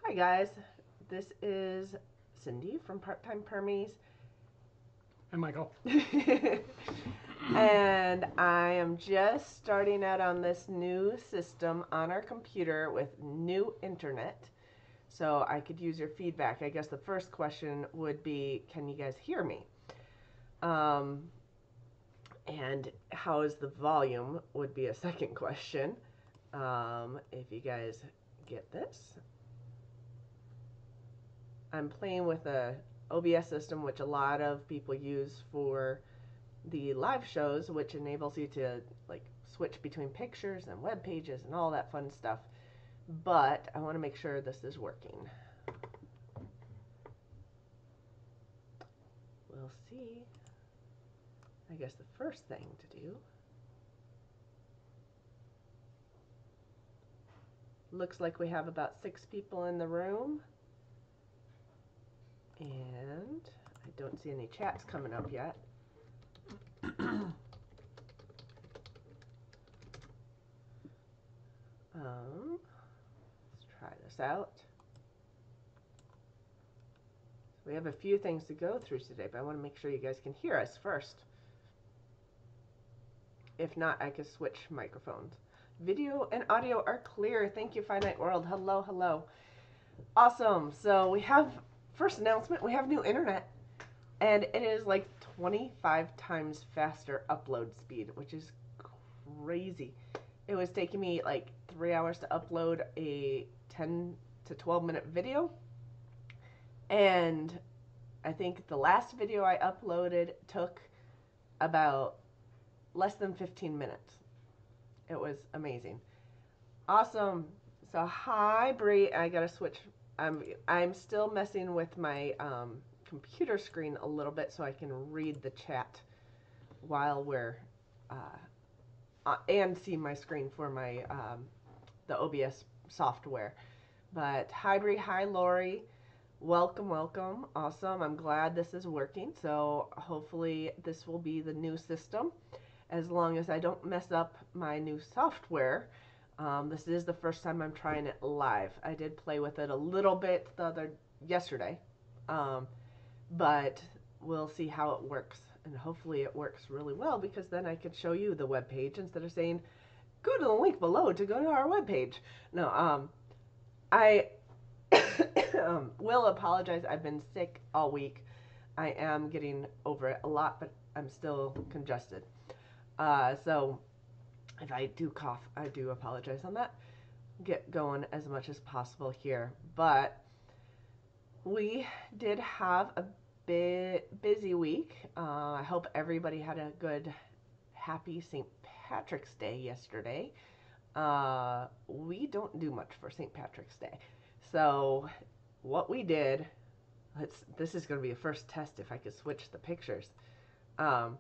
Hi guys, this is Cindy from Part-Time Permies. Hi Michael. And I am just starting out on this new system on our computer with new internet. So I could use your feedback. I guess the first question would be, can you guys hear me? And how is the volume would be a second question. If you guys get this. I'm playing with a OBS system, which a lot of people use for the live shows, which enables you to like switch between pictures and web pages and all that fun stuff. But I want to make sure this is working. We'll see. I guess the first thing to do. Looks like we have about 6 people in the room. And I don't see any chats coming up yet. Let's try this out. We have a few things to go through today, but I want to make sure you guys can hear us first. If not, I can switch microphones. Video and audio are clear. Thank you, Finite World. Hello, hello. Awesome. So we have, first announcement, we have new internet. And it is like 25 times faster upload speed, which is crazy. It was taking me like 3 hours to upload a 10 to 12 minute video. And I think the last video I uploaded took about less than 15 minutes. It was amazing. Awesome. So hi Bree, I gotta switch. I'm still messing with my computer screen a little bit so I can read the chat while we're and see my screen for my the OBS software. But hi Bree, hi Lori, welcome, welcome. Awesome. I'm glad this is working. So hopefully this will be the new system, as long as I don't mess up my new software. This is the first time I'm trying it live. I did play with it a little bit yesterday. But we'll see how it works, and hopefully it works really well, because then I could show you the web page instead of saying go to the link below to go to our web page. No, I will apologize. I've been sick all week. I am getting over it a lot, but I'm still congested. So if I do cough, I do apologize on that. Get going as much as possible here, but we did have a bit busy week. I hope everybody had a good, happy St. Patrick's Day yesterday. We don't do much for St. Patrick's Day. So what we did, this is going to be a first test if I could switch the pictures. Hi,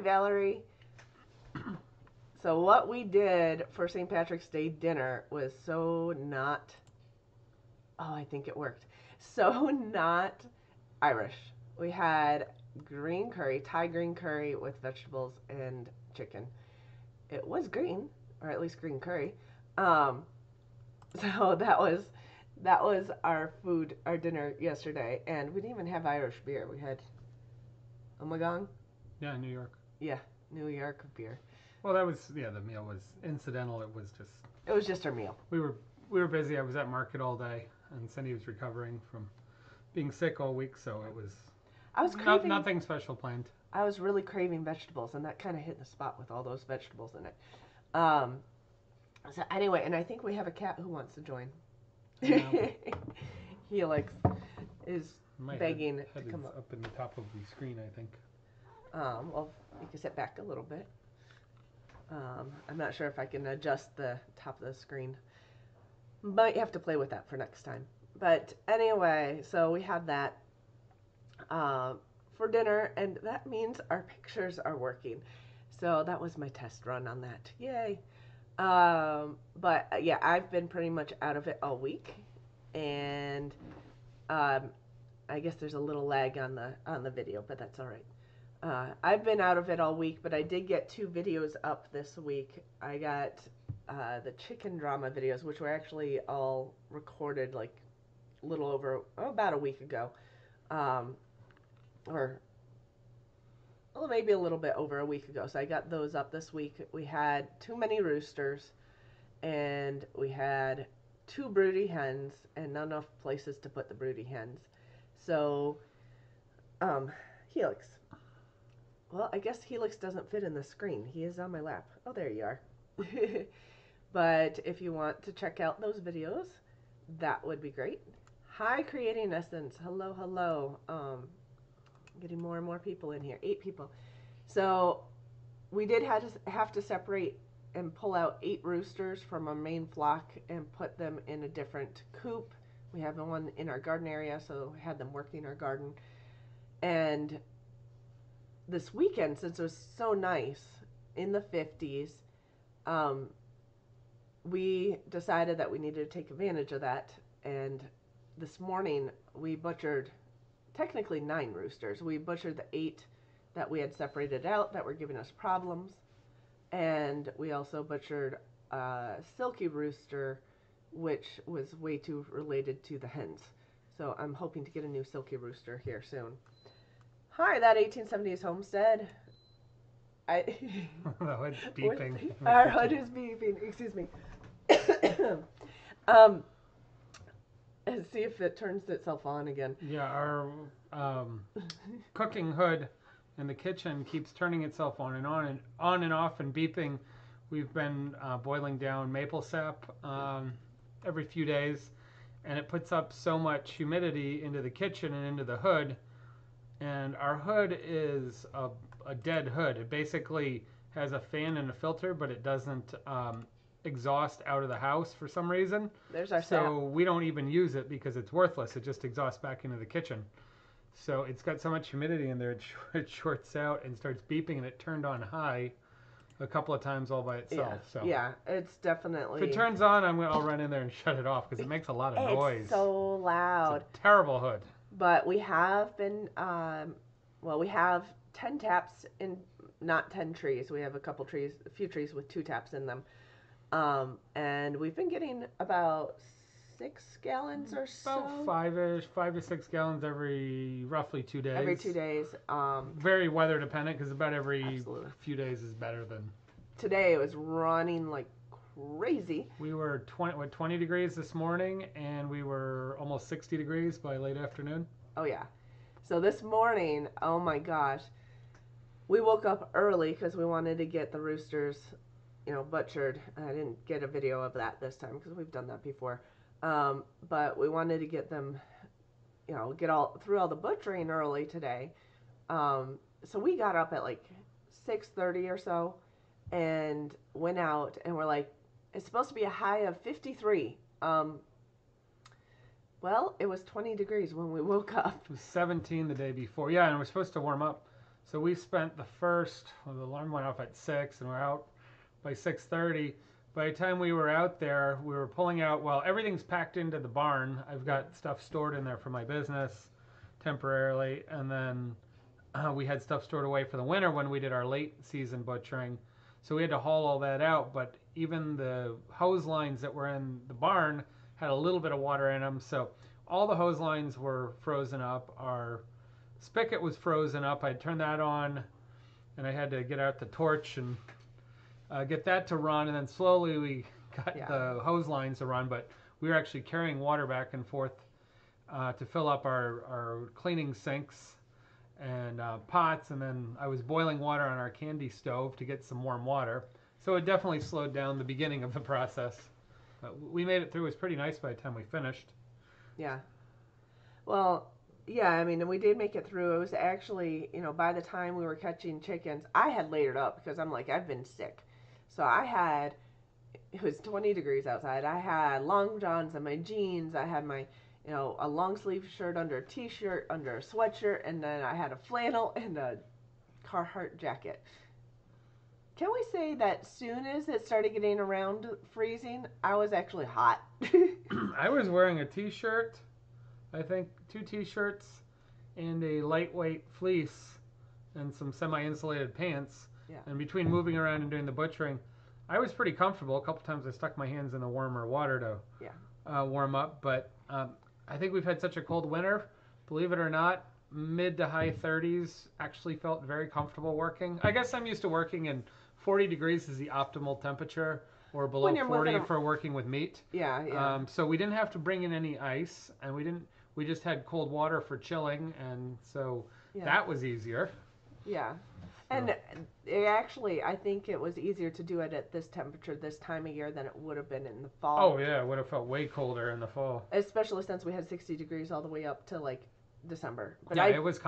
Valerie. So what we did for St. Patrick's Day dinner was so not... Oh, I think it worked. So not Irish. We had green curry, Thai green curry with vegetables and chicken. It was green, or at least green curry. So that was our food, our dinner yesterday, and we didn't even have Irish beer. We had Ommegang. Yeah, New York. Yeah, New York beer. Well, that was the meal was incidental. It was just our meal. We were busy. I was at market all day, and Cindy was recovering from being sick all week, so it was. I was craving. Nothing special planned. I was really craving vegetables, and that kind of hit the spot with all those vegetables in it. So anyway, and I think we have a cat who wants to join. Yeah. He is begging head to come up in the top of the screen, I think. Well, you can sit back a little bit. I'm not sure if I can adjust the top of the screen. Might have to play with that for next time. But anyway, so we had that for dinner, and that means our pictures are working. So that was my test run on that. Yay! But yeah, I've been pretty much out of it all week, and I guess there's a little lag on the video, but that's all right. I've been out of it all week, but I did get 2 videos up this week. I got the chicken drama videos, which were actually all recorded like a little over, about a week ago, um, or well, maybe a little bit over a week ago. So I got those up this week. We had too many roosters, and we had two broody hens, and not enough places to put the broody hens. So, Helix. Well, I guess Helix doesn't fit in the screen. He is on my lap. Oh, there you are. But if you want to check out those videos, that would be great. Hi, Creating Essence. Hello, hello. Getting more and more people in here. 8 people. So we did have to separate and pull out 8 roosters from our main flock and put them in a different coop. We have one in our garden area, so we had them working our garden. And this weekend, since it was so nice in the 50s, we decided that we needed to take advantage of that. And this morning we butchered technically 9 roosters. We butchered the 8 that we had separated out that were giving us problems. And we also butchered a silky rooster, which was way too related to the hens. So I'm hoping to get a new silky rooster here soon. Hi, that 1870s homestead. The hood's beeping. Our hood is beeping. Excuse me. And see if it turns itself on again. Yeah, our cooking hood in the kitchen keeps turning itself on and off and beeping. We've been boiling down maple sap every few days, and it puts up so much humidity into the kitchen and into the hood. And our hood is a dead hood. It basically has a fan and a filter, but it doesn't exhaust out of the house for some reason. There's our So we don't even use it because it's worthless. It just exhausts back into the kitchen. So it's got so much humidity in there, it shorts out and starts beeping, and it turned on high a couple of times all by itself. Yeah, it's definitely... If it turns on, I'll run in there and shut it off because it makes a lot of noise. It's so loud. It's a terrible hood. But we have been, we have 10 taps in, not 10 trees. We have a few trees with 2 taps in them. And we've been getting about 6 gallons or so. About 5 to 6 gallons every roughly 2 days. Every 2 days. Very weather dependent because about every Absolutely. few days is better than. Today it was running like crazy. We were 20 degrees this morning, and we were almost 60 degrees by late afternoon. Oh yeah. So this morning, oh my gosh, we woke up early because we wanted to get the roosters, butchered. I didn't get a video of that this time because we've done that before. But we wanted to get them, get through all the butchering early today. So we got up at like 6:30 or so and went out, and we're like, it's supposed to be a high of 53. Well, it was 20 degrees when we woke up. It was 17 the day before. Yeah, and we're supposed to warm up. So we spent the alarm went off at 6, and we're out by 6:30. By the time we were out there, we were pulling out, everything's packed into the barn. I've got stuff stored in there for my business temporarily, and then we had stuff stored away for the winter when we did our late season butchering. So we had to haul all that out, but even the hose lines that were in the barn had a little bit of water in them, so all the hose lines were frozen up. Our spigot was frozen up. I turned that on, and I had to get out the torch and get that to run, and then slowly we got the hose lines to run, but we were actually carrying water back and forth to fill up our cleaning sinks and pots, and then I was boiling water on our candy stove to get some warm water. So it definitely slowed down the beginning of the process. We made it through. It was pretty nice by the time we finished. Yeah. Well, yeah, I mean, we did make it through. It was actually, by the time we were catching chickens, I had layered up because I'm like, I've been sick. So it was 20 degrees outside. I had long johns and my jeans. I had my, a long sleeve shirt under a t-shirt, under a sweatshirt, and then I had a flannel and a Carhartt jacket. Can we say that soon as it started getting around freezing, I was actually hot? I was wearing a t-shirt, I think 2 t-shirts, and a lightweight fleece and some semi-insulated pants. Yeah. And between moving around and doing the butchering, I was pretty comfortable. A couple times I stuck my hands in the warmer water to warm up, but I think we've had such a cold winter. Believe it or not, mid to high 30s actually felt very comfortable working. I guess I'm used to working in 40 degrees is the optimal temperature, or below 40 for working with meat. Yeah. So we didn't have to bring in any ice, and we just had cold water for chilling, and so that was easier. Yeah. And it actually, I think it was easier to do it at this temperature this time of year than it would have been in the fall. Oh yeah, it would have felt way colder in the fall. Especially since we had 60 degrees all the way up to like December. But it was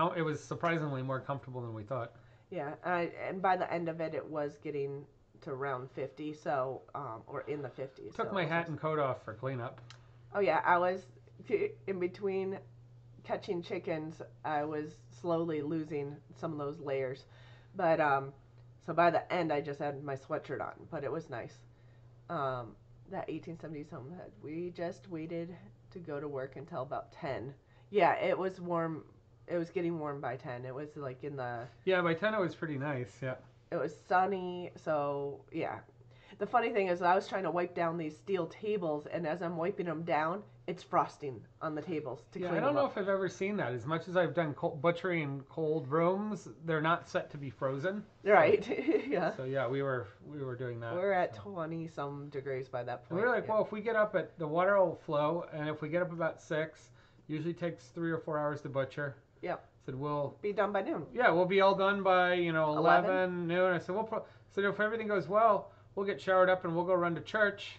surprisingly more comfortable than we thought. Yeah, and by the end of it, it was getting to around 50, so or in the 50s. Took my hat and coat off for cleanup. Oh yeah, I was in between catching chickens. I was slowly losing some of those layers. But so by the end, I just had my sweatshirt on, but it was nice. That 1870s homestead, we just waited to go to work until about 10. Yeah, it was warm. It was getting warm by 10. It was like in the... Yeah, by 10 it was pretty nice, yeah. It was sunny, so yeah. The funny thing is I was trying to wipe down these steel tables, and as I'm wiping them down, it's frosting on the tables to clean them up. I don't know if I've ever seen that. As much as I've done butchery in cold rooms, they're not set to be frozen. Right, yeah. So yeah, we were doing that. We're at 20-some degrees by that point. And we were like, well, if we get up the water will flow, and if we get up about 6, usually takes 3 or 4 hours to butcher. Yep. Said we'll be done by noon. Yeah, we'll be all done by 11 noon. I said so if everything goes well, we'll get showered up and we'll go run to church.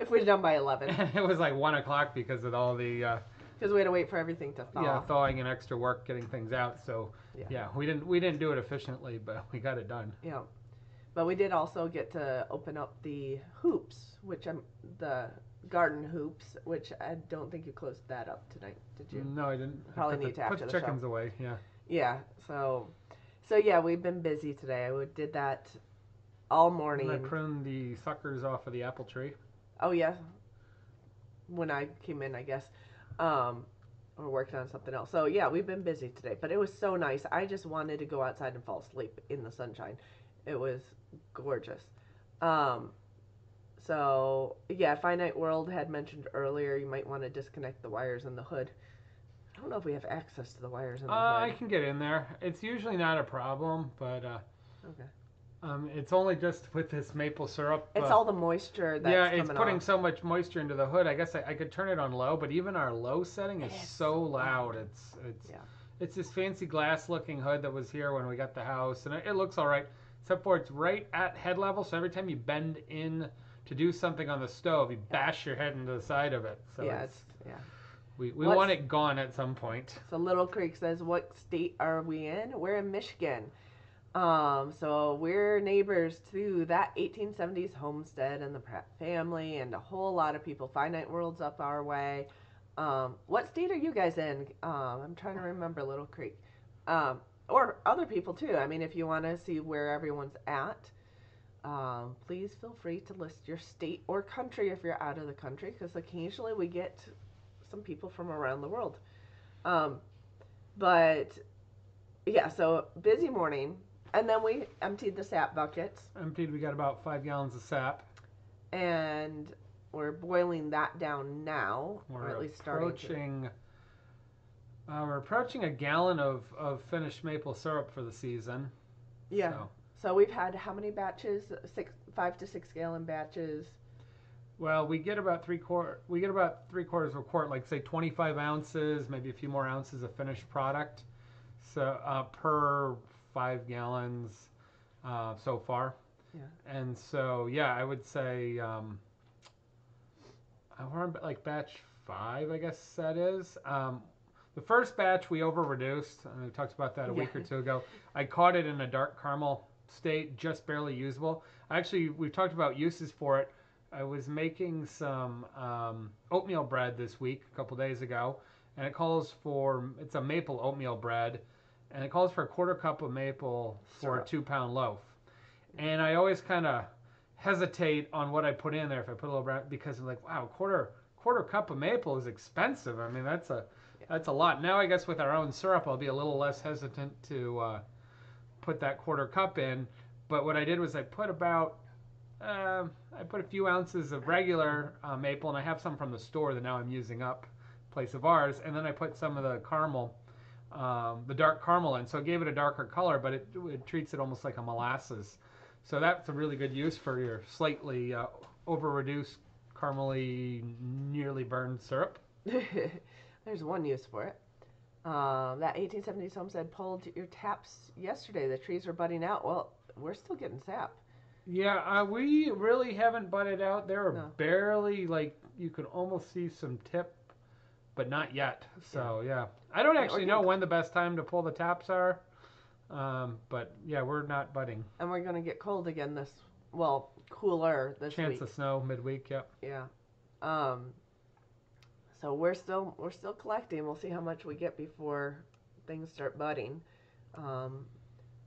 If we're done by 11. It was like 1 o'clock because of all the because we had to wait for everything to thaw. Yeah, thawing and extra work getting things out. So we didn't do it efficiently, but we got it done. Yeah, but we did also get to open up the hoops, the garden hoops, which I don't think you closed that up tonight, did you? No, I didn't. Probably need to after put the the chickens show. away. Yeah. Yeah. So yeah, we've been busy today. We did that all morning. And I pruned the suckers off of the apple tree. Oh yeah. When I came in, I guess, or worked on something else. So yeah, we've been busy today, but it was so nice. I just wanted to go outside and fall asleep in the sunshine. It was gorgeous. So, yeah, Finite World had mentioned earlier you might want to disconnect the wires in the hood. I don't know if we have access to the wires in the hood. I can get in there. It's usually not a problem, but okay. It's only just with this maple syrup. It's all the moisture that's coming it's putting off. So much moisture into the hood. I guess I could turn it on low, but even our low setting is so loud. It's this fancy glass-looking hood that was here when we got the house, and it looks all right, except for it's right at head level, so every time you bend in to do something on the stove, you bash your head into the side of it. So we want it gone at some point. So Little Creek says, what state are we in? We're in Michigan. So we're neighbors to that 1870s homestead and the Pratt family and a whole lot of people. Finite World's up our way. What state are you guys in? I'm trying to remember Little Creek. Or other people too. I mean, if you want to see where everyone's at. Please feel free to list your state or country if you're out of the country, because occasionally we get some people from around the world. But yeah, so busy morning, and then we emptied the sap buckets. We got about 5 gallons of sap, and we're boiling that down now, or at least starting. We're approaching a gallon of finished maple syrup for the season. Yeah. So we've had how many batches? 5 to 6 gallon batches. Well, we get about three quarters of a quart, like say 25 ounces, maybe a few more ounces of finished product. So per 5 gallons so far. Yeah. And so I would say we're on like batch 5, I guess that is. The first batch we over-reduced, and we talked about that a week or two ago. I caught it in a dark caramel state, just barely usable. Actually, we've talked about uses for it. I was making some oatmeal bread this week, a couple days ago, and it's a maple oatmeal bread, and it calls for a 1/4 cup of maple for a 2-pound loaf. And I always kind of hesitate on what I put in there if I put a little bread, because I'm like, wow, quarter cup of maple is expensive. I mean, that's a lot. Now I guess with our own syrup, I'll be a little less hesitant to put that 1/4 cup in. But what I did was I put about I put a few ounces of regular maple, and I have some from the store that now I'm using up in place of ours. And then I put some of the caramel, the dark caramel in, so it gave it a darker color, but it treats it almost like a molasses. So that's a really good use for your slightly over-reduced caramely, nearly burned syrup. There's one use for it. That 1870s homestead pulled your taps yesterday. The trees were budding out. Well, we're still getting sap. Yeah, we really haven't budded out. There are No. barely, like, you could almost see some tip, but not yet. So, yeah. I don't actually know when the best time to pull the taps are. But, yeah, we're not budding. And we're going to get cold again cooler this week. Chance of snow midweek, yep. Yeah. So we're still collecting. We'll see how much we get before things start budding.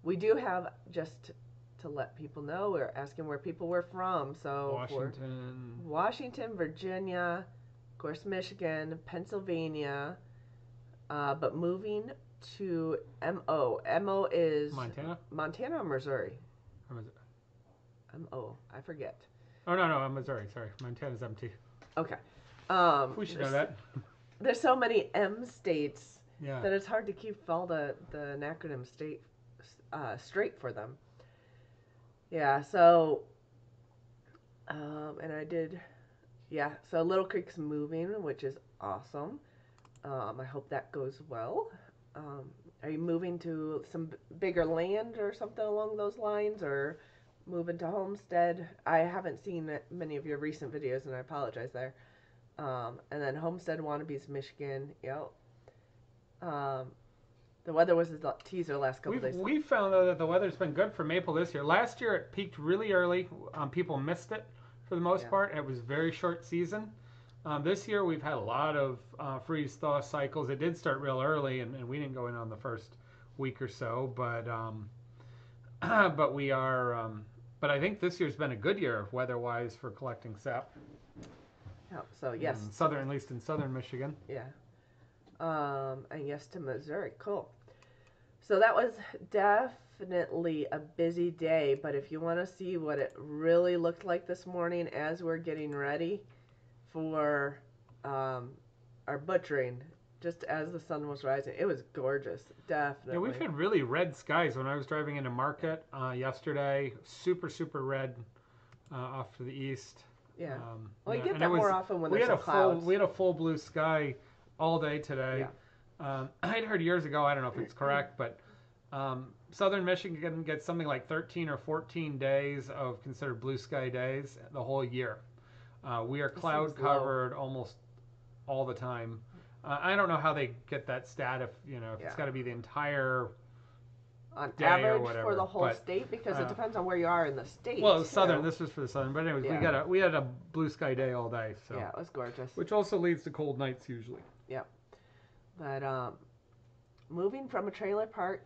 We do have, just to let people know, we're asking where people were from. So Washington, Virginia, of course Michigan, Pennsylvania, but moving to MO. MO is Montana or Missouri? Or was it? MO. I forget. Oh no, Missouri. Sorry, Montana's empty. Okay. We should know that. There's so many M states that it's hard to keep all the acronym straight for them. Yeah, so, and I did, so Little Creek's moving, which is awesome. I hope that goes well. Are you moving to some bigger land or something along those lines, or moving to Homestead? I haven't seen many of your recent videos, and I apologize there. And then Homestead Wannabes, Michigan. Yep. The weather was a teaser last couple days. We found though that the weather's been good for maple this year. Last year it peaked really early. People missed it for the most part. It was a very short season. This year we've had a lot of freeze thaw cycles. It did start real early, and we didn't go in on the first week or so. But but we are. But I think this year's been a good year weather-wise for collecting sap. Oh, so yes, at least in southern Michigan. Yeah. And yes to Missouri. Cool. So that was definitely a busy day, but if you want to see what it really looked like this morning as we're getting ready for our butchering, just as the sun was rising, it was gorgeous. Definitely. Yeah, we've had really red skies. When I was driving into market yesterday, super red off to the east. Yeah. Well, you get that more often when there's some clouds. We had a full blue sky all day today. Yeah. I'd heard years ago, I don't know if it's correct, but southern Michigan gets something like 13 or 14 days of considered blue sky days the whole year. We are cloud covered almost all the time. I don't know how they get that stat if it's got to be the entire on day average or whatever, for the whole state, because it depends on where you are in the state. Well, it was southern. This was for the southern, but anyways, we had a blue sky day all day. So yeah, it was gorgeous. Which also leads to cold nights usually. Yep. But moving from a trailer park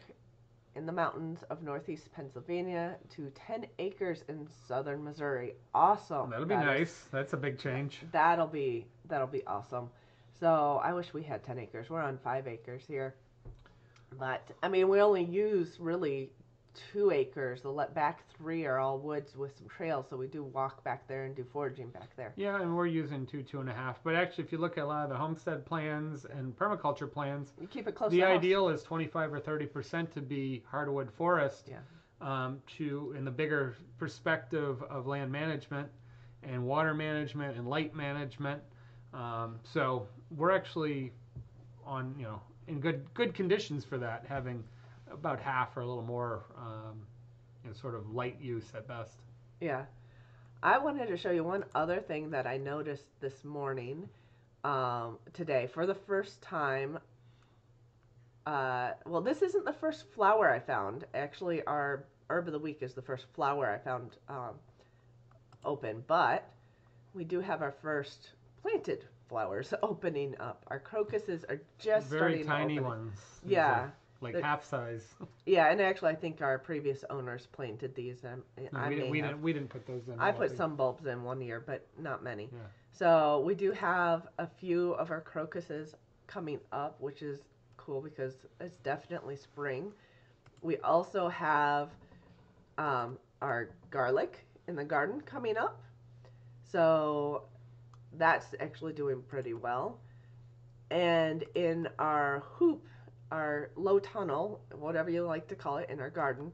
in the mountains of northeast Pennsylvania to 10 acres in southern Missouri. Awesome. That'll be nice. That's a big change. That'll be awesome. So I wish we had 10 acres. We're on 5 acres here. But, I mean, we only use really 2 acres. The back 3 are all woods with some trails, so we do walk back there and do foraging back there. Yeah, and we're using 2.5. But actually, if you look at a lot of the homestead plans and permaculture plans, you keep it close the to the ideal is 25 or 30% to be hardwood forest. Yeah. In the bigger perspective of land management and water management and light management. So we're actually on, in good conditions for that, having about half or a little more sort of light use at best. Yeah. I wanted to show you one other thing that I noticed this morning, today, for the first time. Well, this isn't the first flower I found. Actually, our herb of the week is the first flower I found open, but we do have our first planted flowers opening up. Our crocuses are just very starting tiny to open. ones. Yeah. Like half size. Yeah, and actually I think our previous owners planted these. We didn't put those in. I put some bulbs in one year, but not many. Yeah. So we do have a few of our crocuses coming up, which is cool because it's definitely spring. We also have our garlic in the garden coming up. So that's actually doing pretty well. And in our hoop, our low tunnel, whatever you like to call it, in our garden,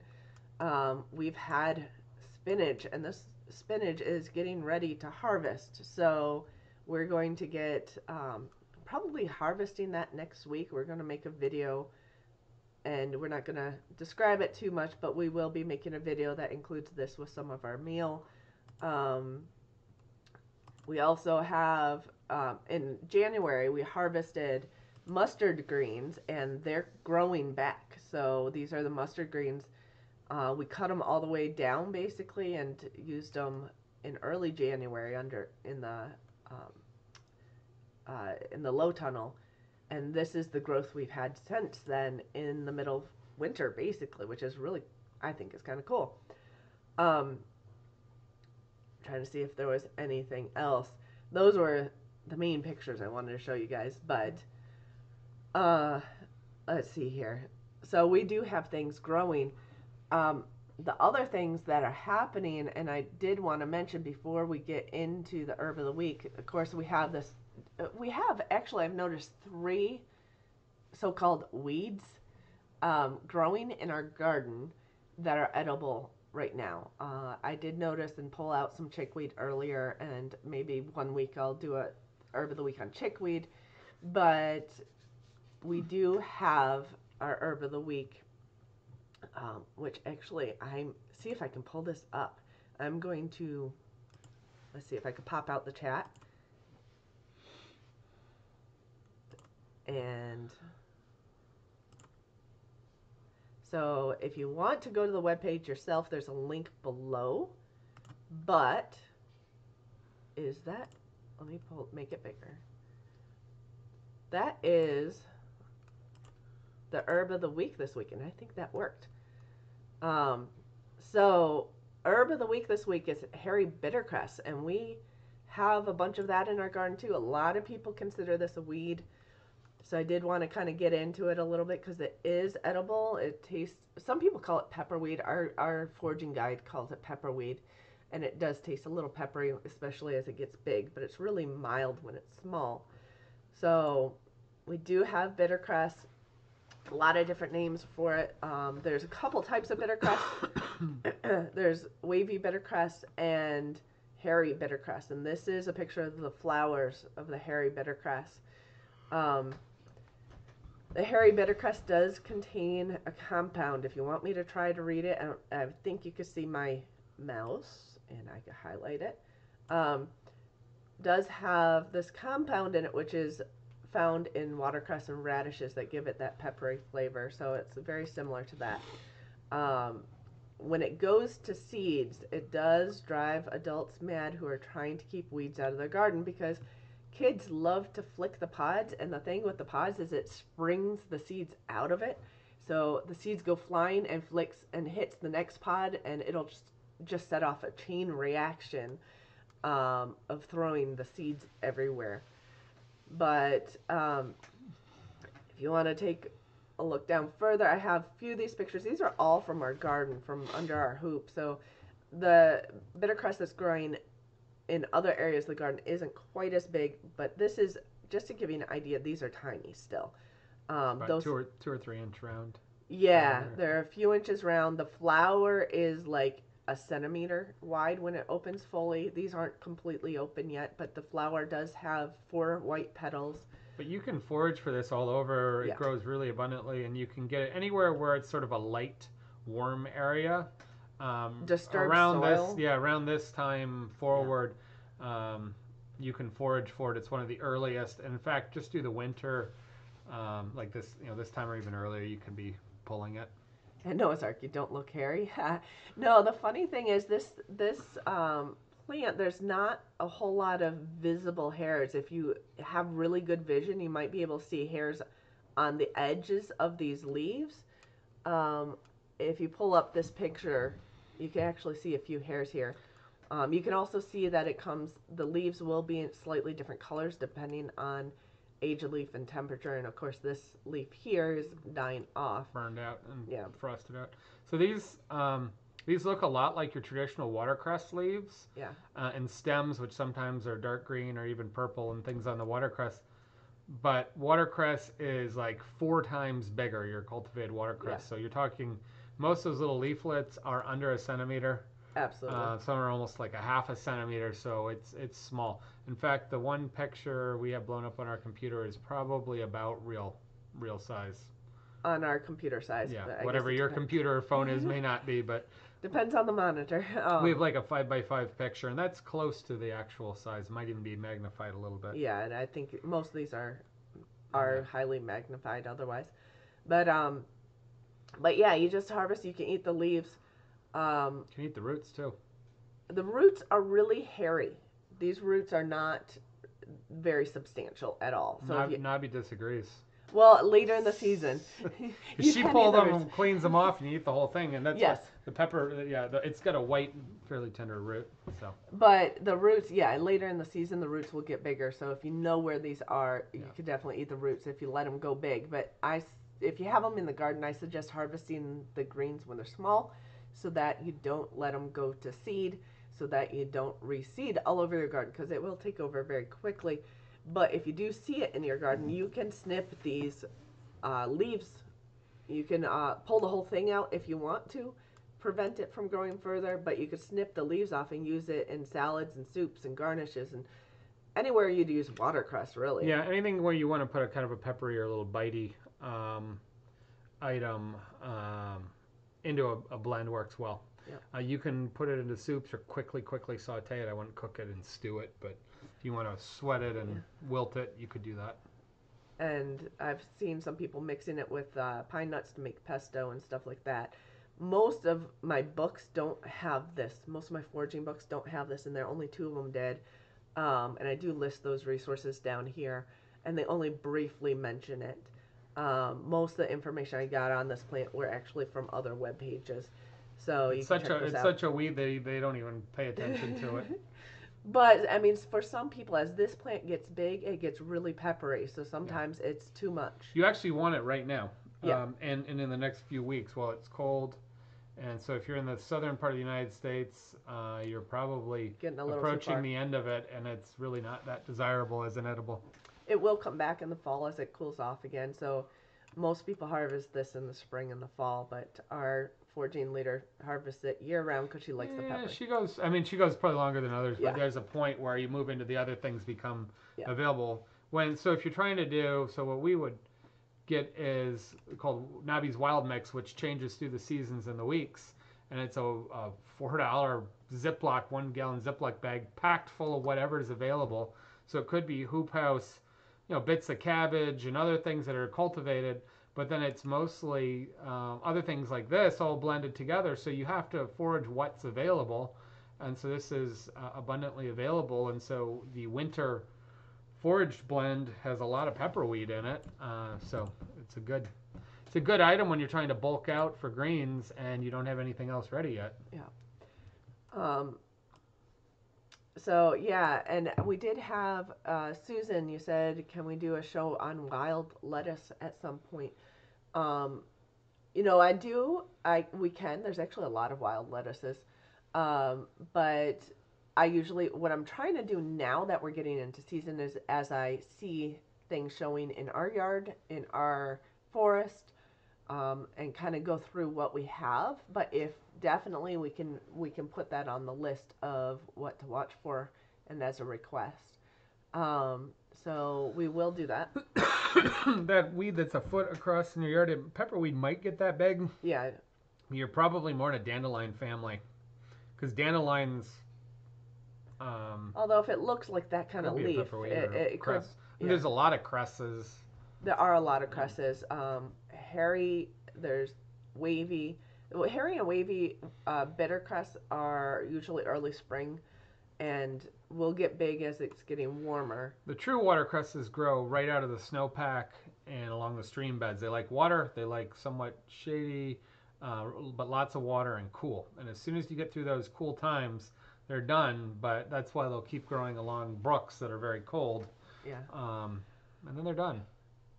we've had spinach, and this spinach is getting ready to harvest. So we're going to get probably harvesting that next week. We're going to make a video, and we're not going to describe it too much, but we will be making a video that includes this with some of our meal. We also have, in January, we harvested mustard greens, and they're growing back. So these are the mustard greens. We cut them all the way down, basically, and used them in early January in the low tunnel. And this is the growth we've had since then in the middle of winter, basically, which is really, I think, is kind of cool. Trying to see if there was anything else. Those were the main pictures I wanted to show you guys, but let's see here. So we do have things growing. The other things that are happening, and I did want to mention before we get into the herb of the week, of course, we have this. Actually, I've noticed 3 so-called weeds growing in our garden that are edible right now. I did notice and pull out some chickweed earlier, and maybe one week I'll do a herb of the week on chickweed, but we do have our herb of the week, which actually see if I can pull this up. I'm going to, let's see if I can pop out the chat. And so if you want to go to the webpage yourself, there's a link below. But let me make it bigger. That is the herb of the week this week, and I think that worked. So herb of the week this week is hairy bittercress, and we have a bunch of that in our garden too. A lot of people consider this a weed. So I did want to kind of get into it a little bit because it is edible. It tastes, some people call it pepperweed. Our foraging guide calls it pepperweed. And it does taste a little peppery, especially as it gets big. But it's really mild when it's small. So we do have bittercress. A lot of different names for it. There's a couple types of bittercress. There's wavy bittercress and hairy bittercress. And this is a picture of the flowers of the hairy bittercress. The hairy bittercress does contain a compound. If you want me to try to read it, I think you can see my mouse, and I can highlight it. Does have this compound in it, which is found in watercress and radishes that give it that peppery flavor. So it's very similar to that. When it goes to seeds, it does drive adults mad who are trying to keep weeds out of their garden because kids love to flick the pods, and the thing with the pods is it springs the seeds out of it. So the seeds go flying and flicks and hits the next pod, and it'll just set off a chain reaction of throwing the seeds everywhere. But if you want to take a look down further, I have a few of these pictures. These are all from our garden, from under our hoop. So the bittercress that's growing in other areas of the garden isn't quite as big, but this is, just to give you an idea, these are tiny still. About those 2 or 3 inch round. Yeah, they're a few inches round. The flower is like a centimeter wide when it opens fully. These aren't completely open yet, but the flower does have 4 white petals. But you can forage for this all over. It grows really abundantly, and you can get it anywhere where it's sort of a light, warm area. Disturbed around soil. Around this time forward, you can forage for it. It's one of the earliest. And in fact, just do the winter, like this, this time or even earlier, you can be pulling it. And Noah's Ark, you don't look hairy. No, the funny thing is this plant, there's not a whole lot of visible hairs. If you have really good vision, you might be able to see hairs on the edges of these leaves. If you pull up this picture, you can actually see a few hairs here. You can also see that the leaves will be in slightly different colors depending on age of leaf and temperature. And of course, this leaf here is dying off. Burned out and frosted out. So these, These look a lot like your traditional watercress leaves Yeah. and stems, which sometimes are dark green or even purple and things on the watercress. But watercress is like 4 times bigger, your cultivated watercress. Yeah. So you're talking, most of those little leaflets are under a centimeter. Absolutely. Some are almost like a half a centimeter, so it's small. In fact, the one picture we have blown up on our computer is probably about real size. On our computer size. Yeah, But I whatever guess it your depends. computer or phone is may not be, but Depends on the monitor. we have like a 5x5 picture, and that's close to the actual size. Might even be magnified a little bit. Yeah, and I think most of these are Yeah. highly magnified otherwise. But yeah, you just harvest. You can eat the leaves. You can eat the roots too. The roots are really hairy. These roots are not very substantial at all. So Nobby disagrees. well, later in the season, She pulls them and cleans them off, and you eat the whole thing, and that's yes. The pepper. Yeah, it's got a white, fairly tender root. So. But the roots, yeah, later in the season, the roots will get bigger. So if you know where these are, you could definitely eat the roots if you let them go big. But if you have them in the garden, I suggest harvesting the greens when they're small, so that you don't let them go to seed, so that you don't reseed all over your garden, because it will take over very quickly. But if you do see it in your garden, you can snip these leaves. You can pull the whole thing out if you want to prevent it from growing further, but you could snip the leaves off and use it in salads and soups and garnishes and anywhere you'd use watercress, really. Yeah, anything where you want to put a kind of a peppery or a little bitey item into a blend works well. Yeah. You can put it into soups or quickly saute it. I wouldn't cook it and stew it, but if you want to sweat it and wilt it, you could do that. And I've seen some people mixing it with pine nuts to make pesto and stuff like that. Most of my books don't have this. Most of my foraging books don't have this, and there are only 2 of them did. And I do list those resources down here, and they only briefly mention it. Most of the information I got on this plant were actually from other web pages. So it's such a weed they don't even pay attention to it. But I mean, for some people, as this plant gets big, it gets really peppery. So sometimes it's too much. You actually want it right now. Yeah. And in the next few weeks while it's cold. And so if you're in the southern part of the United States, you're probably approaching the end of it, and it's really not that desirable as an edible. It will come back in the fall as it cools off again. So most people harvest this in the spring and the fall, but our foraging leader harvests it year-round because she likes the pepper. She goes probably longer than others, but there's a point where you move into the other things become available. So if you're trying to do, so what we would get is called Nobby's Wild Mix, which changes through the seasons and the weeks, and it's a $4 Ziploc, 1 gallon Ziploc bag packed full of whatever is available. So it could be hoop house, bits of cabbage and other things that are cultivated, but then it's mostly other things like this all blended together. So you have to forage what's available, and so this is abundantly available, and so the winter foraged blend has a lot of pepperweed in it, so it's a good item when you're trying to bulk out for greens and you don't have anything else ready yet. Yeah. So yeah, and we did have Susan. You said, can we do a show on wild lettuce at some point? We can. There's actually a lot of wild lettuces, but I usually, what I'm trying to do now that we're getting into season is, as I see things showing in our yard, in our forest, and kind of go through what we have. But if definitely we can put that on the list of what to watch for and as a request. So we will do that. That weed that's a foot across in your yard, pepperweed might get that big. Yeah. You're probably more in a dandelion family, because dandelions. Although if it looks like that kind of leaf, it could. Yeah. There's a lot of cresses. There are a lot of cresses. Hairy, there's wavy. Hairy and wavy bittercress are usually early spring, and will get big as it's getting warmer. The true watercresses grow right out of the snowpack and along the stream beds. They like water. They like somewhat shady, but lots of water and cool. And as soon as you get through those cool times, they're done. But that's why they'll keep growing along brooks that are very cold. Yeah. And then they're done.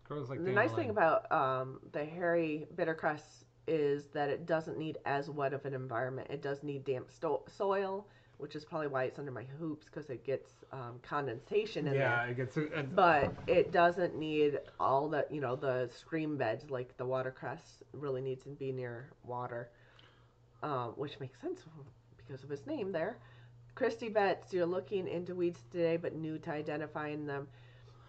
Grows like the nice thing about the hairy bittercress is that it doesn't need as wet of an environment. It does need damp soil, which is probably why it's under my hoops, because it gets condensation in Yeah, there. it gets. But it doesn't need all the, the screen beds like the watercress really needs to be near water, which makes sense because of his name there. Christy Betts, you're looking into weeds today, but new to identifying them.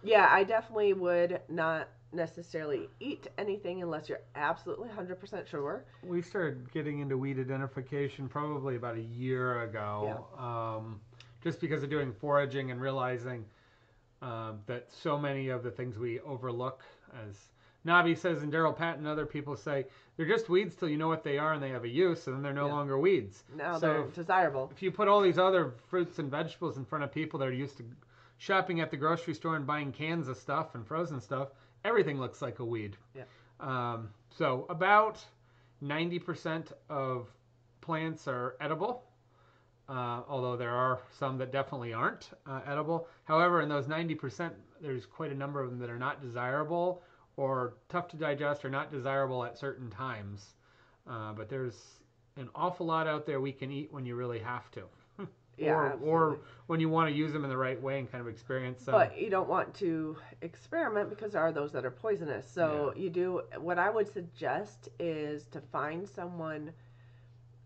Yeah, I definitely would not necessarily eat anything unless you're absolutely 100% sure. We started getting into weed identification probably about a year ago, just because of doing foraging and realizing that so many of the things we overlook, as Nabi says and Daryl Patton and other people say, they're just weeds till you know what they are and they have a use, and then they're no longer weeds. Now they're desirable. If you put all these other fruits and vegetables in front of people that are used to shopping at the grocery store and buying cans of stuff and frozen stuff, everything looks like a weed. Yeah. So about 90% of plants are edible, although there are some that definitely aren't edible. However, in those 90%, there's quite a number of them that are not desirable or tough to digest or not desirable at certain times. But there's an awful lot out there we can eat when you really have to. or when you want to use them in the right way and kind of experience them. But you don't want to experiment because there are those that are poisonous. So what I would suggest is to find someone,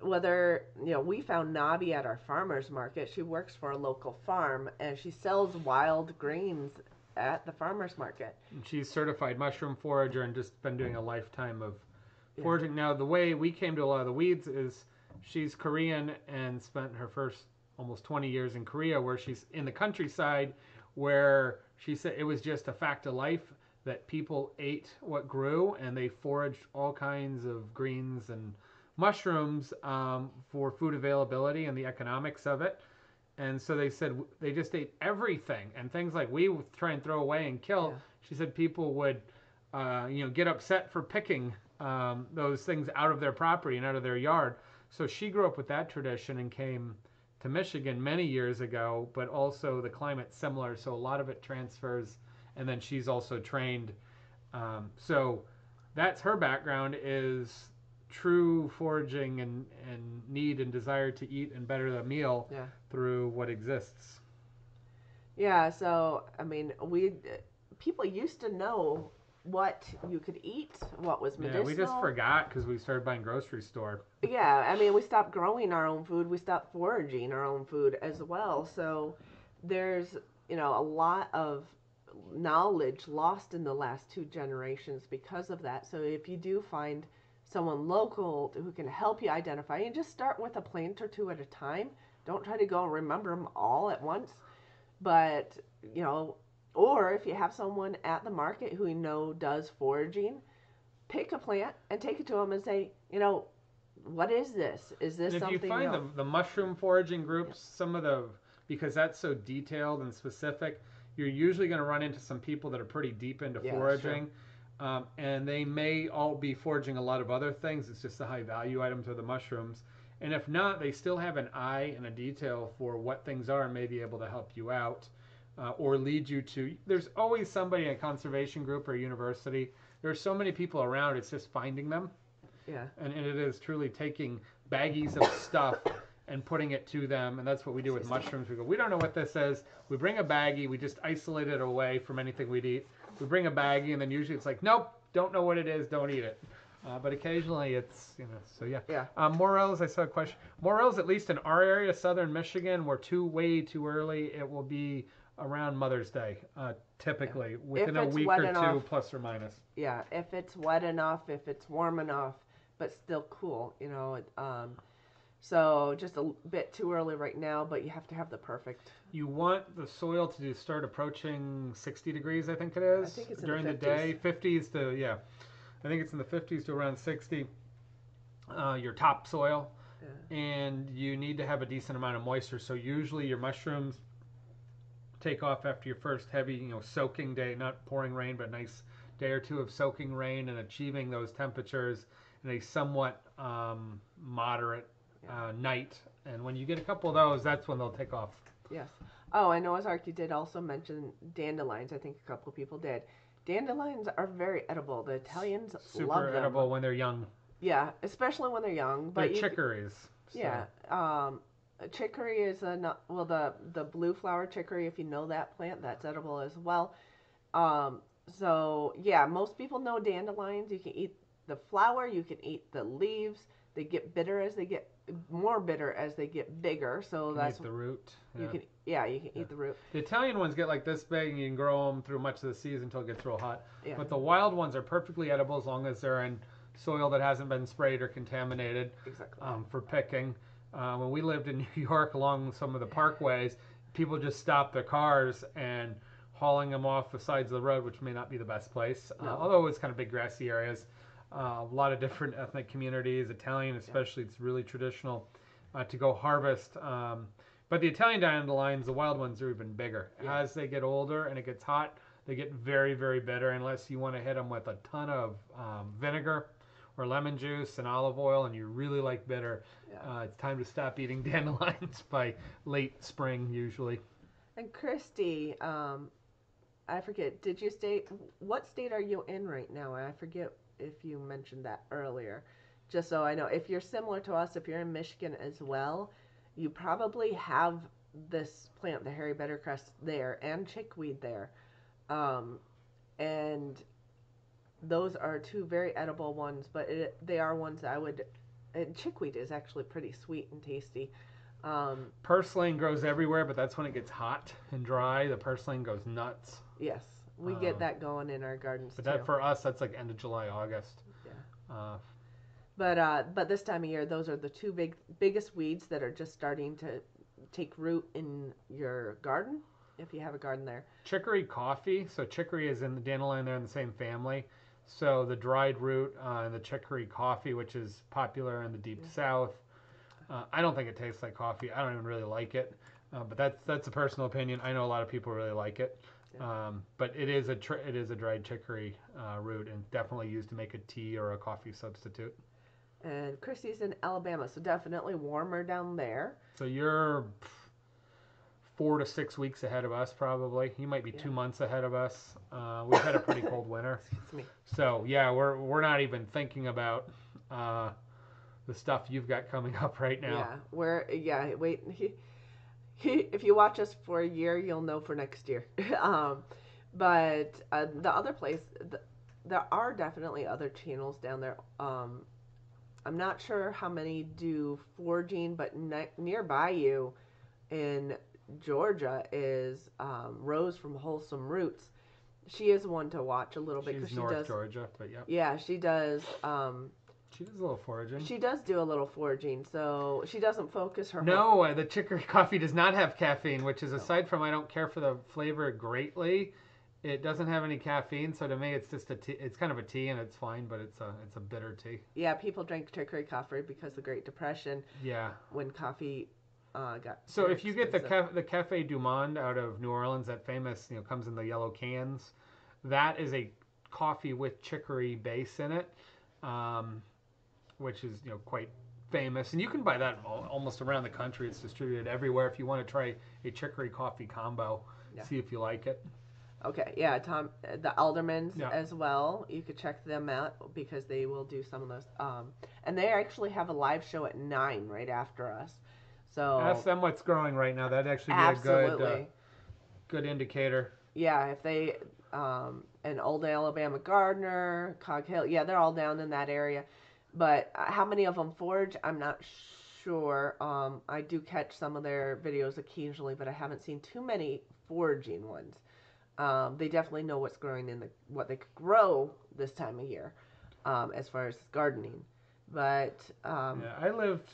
whether, we found Nabi at our farmer's market. She works for a local farm and she sells wild greens at the farmer's market. And she's certified mushroom forager and just been doing a lifetime of foraging. Now, the way we came to a lot of the weeds is she's Korean and spent her first almost 20 years in Korea, where she's in the countryside, where she said it was just a fact of life that people ate what grew and they foraged all kinds of greens and mushrooms for food availability and the economics of it. And so they said they just ate everything, and things like we would try and throw away and kill. She said people would get upset for picking those things out of their property and out of their yard. So she grew up with that tradition and came to Michigan many years ago, but also the climate's similar, so a lot of it transfers, and then she's also trained. So that's her background, is true foraging and need and desire to eat and better the meal through what exists. Yeah, so, I mean, people used to know what you could eat, what was medicinal. Yeah, we just forgot because we started buying grocery store. Yeah, I mean, we stopped growing our own food. We stopped foraging our own food as well. So there's, a lot of knowledge lost in the last 2 generations because of that. So if you do find someone local who can help you identify, and just start with a plant or 2 at a time. Don't try to go and remember them all at once. But, or if you have someone at the market who you know does foraging, pick a plant and take it to them and say, what is this? Is this something? If you find the mushroom foraging groups, because that's so detailed and specific, you're usually going to run into some people that are pretty deep into foraging. And they may all be foraging a lot of other things. It's just the high value items or the mushrooms. And if not, they still have an eye and a detail for what things are and may be able to help you out. Or lead you to, there's always somebody in a conservation group or a university. There are so many people around, it's just finding them. Yeah. And it is truly taking baggies of stuff and putting it to them. And that's what we do with mushrooms. We go, we don't know what this is. We bring a baggie, we just isolate it away from anything we'd eat. We bring a baggie, and then usually it's like, nope, don't know what it is, don't eat it. But occasionally it's, so yeah. Morels, I saw a question. Morels, at least in our area, southern Michigan, we're way too early. It will be around Mother's Day, typically, within a week or 2, plus or minus. Yeah, if it's wet enough, if it's warm enough, but still cool, So just a bit too early right now, but you have to have the perfect. You want the soil to start approaching 60 degrees, I think it is. I think it's during in the day. 50s to, I think it's in the 50s to around 60. Your topsoil. Yeah. And you need to have a decent amount of moisture. So usually your mushrooms take off after your first heavy, soaking day, not pouring rain, but a nice day or 2 of soaking rain and achieving those temperatures in a somewhat moderate night. And when you get a couple of those, that's when they'll take off. Yes. Oh, I know Archie did also mention dandelions. I think a couple of people did. Dandelions are very edible. The Italians love them. Super edible when they're young. Yeah, especially when they're young. They're But chicories. So. yeah, chicory is well, the blue flower chicory. If you know that plant, that's edible as well. Um, so yeah, most people know dandelions. You can eat the flower, you can eat the leaves. They get bitter as they get more bitter as they get bigger. So You can that's eat the root. you Yeah. can you can Yeah. eat the root. The Italian ones get like this big, and you can grow them through much of the season until it gets real hot. Yeah, But the wild ones are perfectly edible as long as they're in soil that hasn't been sprayed or contaminated exactly. for picking. When we lived in New York along some of the parkways, people just stopped their cars and hauling them off the sides of the road, which may not be the best place. No. Although it's kind of big grassy areas. A lot of different ethnic communities, Italian especially, it's really traditional to go harvest. But the Italian dandelions, the wild ones, are even bigger. Yeah. As they get older and it gets hot, they get very, very bitter unless you want to hit them with a ton of vinegar or lemon juice and olive oil and you really like bitter. Yeah. It's time to stop eating dandelions by late spring usually. And Christy, I forget. Did you state what state are you in right now? I forget if you mentioned that earlier. Just so I know, if you're similar to us, if you're in Michigan as well, you probably have this plant, the hairy bittercress, there and chickweed there, um, and those are two very edible ones. But they are ones I would. And chickweed is actually pretty sweet and tasty. Purslane grows everywhere, but that's when it gets hot and dry. The purslane goes nuts. Yes, we get that going in our gardens But too. that for us, that's like end of July, August. Yeah. But this time of year, those are the two biggest weeds that are just starting to take root in your garden, if you have a garden there. Chicory coffee. So chicory is in the dandelion. They're in the same family. So the dried root and the chicory coffee, which is popular in the deep south. I don't think it tastes like coffee. I don't even really like it. But that's a personal opinion. I know a lot of people really like it. Yeah. But it is a dried chicory root and definitely used to make a tea or a coffee substitute. And Christy's in Alabama, so definitely warmer down there. So you're 4 to 6 weeks ahead of us, probably. You might be 2 months ahead of us. We've had a pretty cold winter. Excuse me. So yeah, we're not even thinking about the stuff you've got coming up right now. Wait. If you watch us for a year, you'll know for next year. But the other place, there are definitely other channels down there. I'm not sure how many do foraging, but nearby you in Georgia is Rose from Wholesome Roots. She is one to watch a little bit She's because North Georgia, but yeah. Yeah, she does. She does a little foraging. She does do a little foraging, so she doesn't focus her. No, the chicory coffee does not have caffeine, which is aside from I don't care for the flavor greatly. It doesn't have any caffeine, so to me it's just a tea. It's kind of a tea and it's fine, but it's a bitter tea. Yeah, people drank chicory coffee because of the Great Depression. Yeah. When coffee got. So if you get the Café du Monde out of New Orleans, that famous, comes in the yellow cans, that is a coffee with chicory base in it, which is quite famous, and you can buy that almost around the country. It's distributed everywhere. If you want to try a chicory coffee combo, see if you like it. Okay, yeah, Tom, the Aldermans as well. You could check them out because they will do some of those. And they actually have a live show at 9 right after us. So ask them what's growing right now. That'd actually be a good indicator. Yeah, if they an Old Alabama Gardener, Cog Hill, they're all down in that area. But how many of them forage, I'm not sure. I do catch some of their videos occasionally, but I haven't seen too many foraging ones. They definitely know what's growing in what they could grow this time of year, as far as gardening. But I lived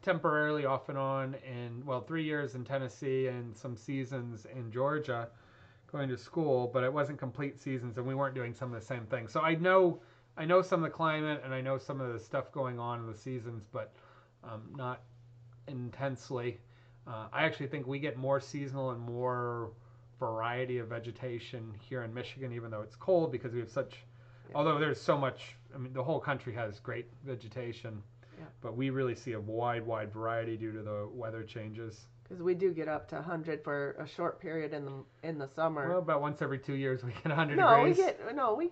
temporarily off and on in 3 years in Tennessee and some seasons in Georgia, going to school. But it wasn't complete seasons, and we weren't doing some of the same things. So I know some of the climate and I know some of the stuff going on in the seasons, but not intensely. I actually think we get more seasonal and more variety of vegetation here in Michigan, even though it's cold, because we have although there's so much, the whole country has great vegetation, but we really see a wide variety due to the weather changes. Because we do get up to 100 for a short period in the summer. Well, about once every 2 years we get 100 No, degrees. we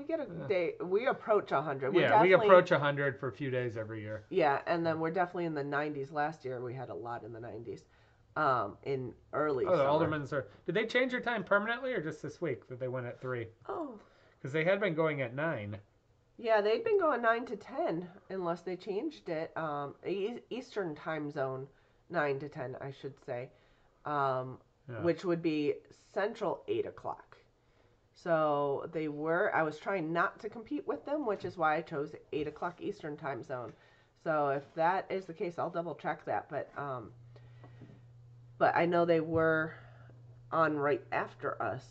get a day. We approach 100. Yeah, we approach 100 for a few days every year. Yeah, and then we're definitely in the 90s. Last year we had a lot in the 90s. In early Oh, the summer. aldermans are. Did they change their time permanently or just this week that they went at 3? Oh. Because they had been going at 9. Yeah, they'd been going 9 to 10 unless they changed it. Eastern time zone, 9 to 10, I should say, which would be Central 8 o'clock. So they were. I was trying not to compete with them, which is why I chose 8 o'clock Eastern time zone. So if that is the case, I'll double check that. But I know they were on right after us.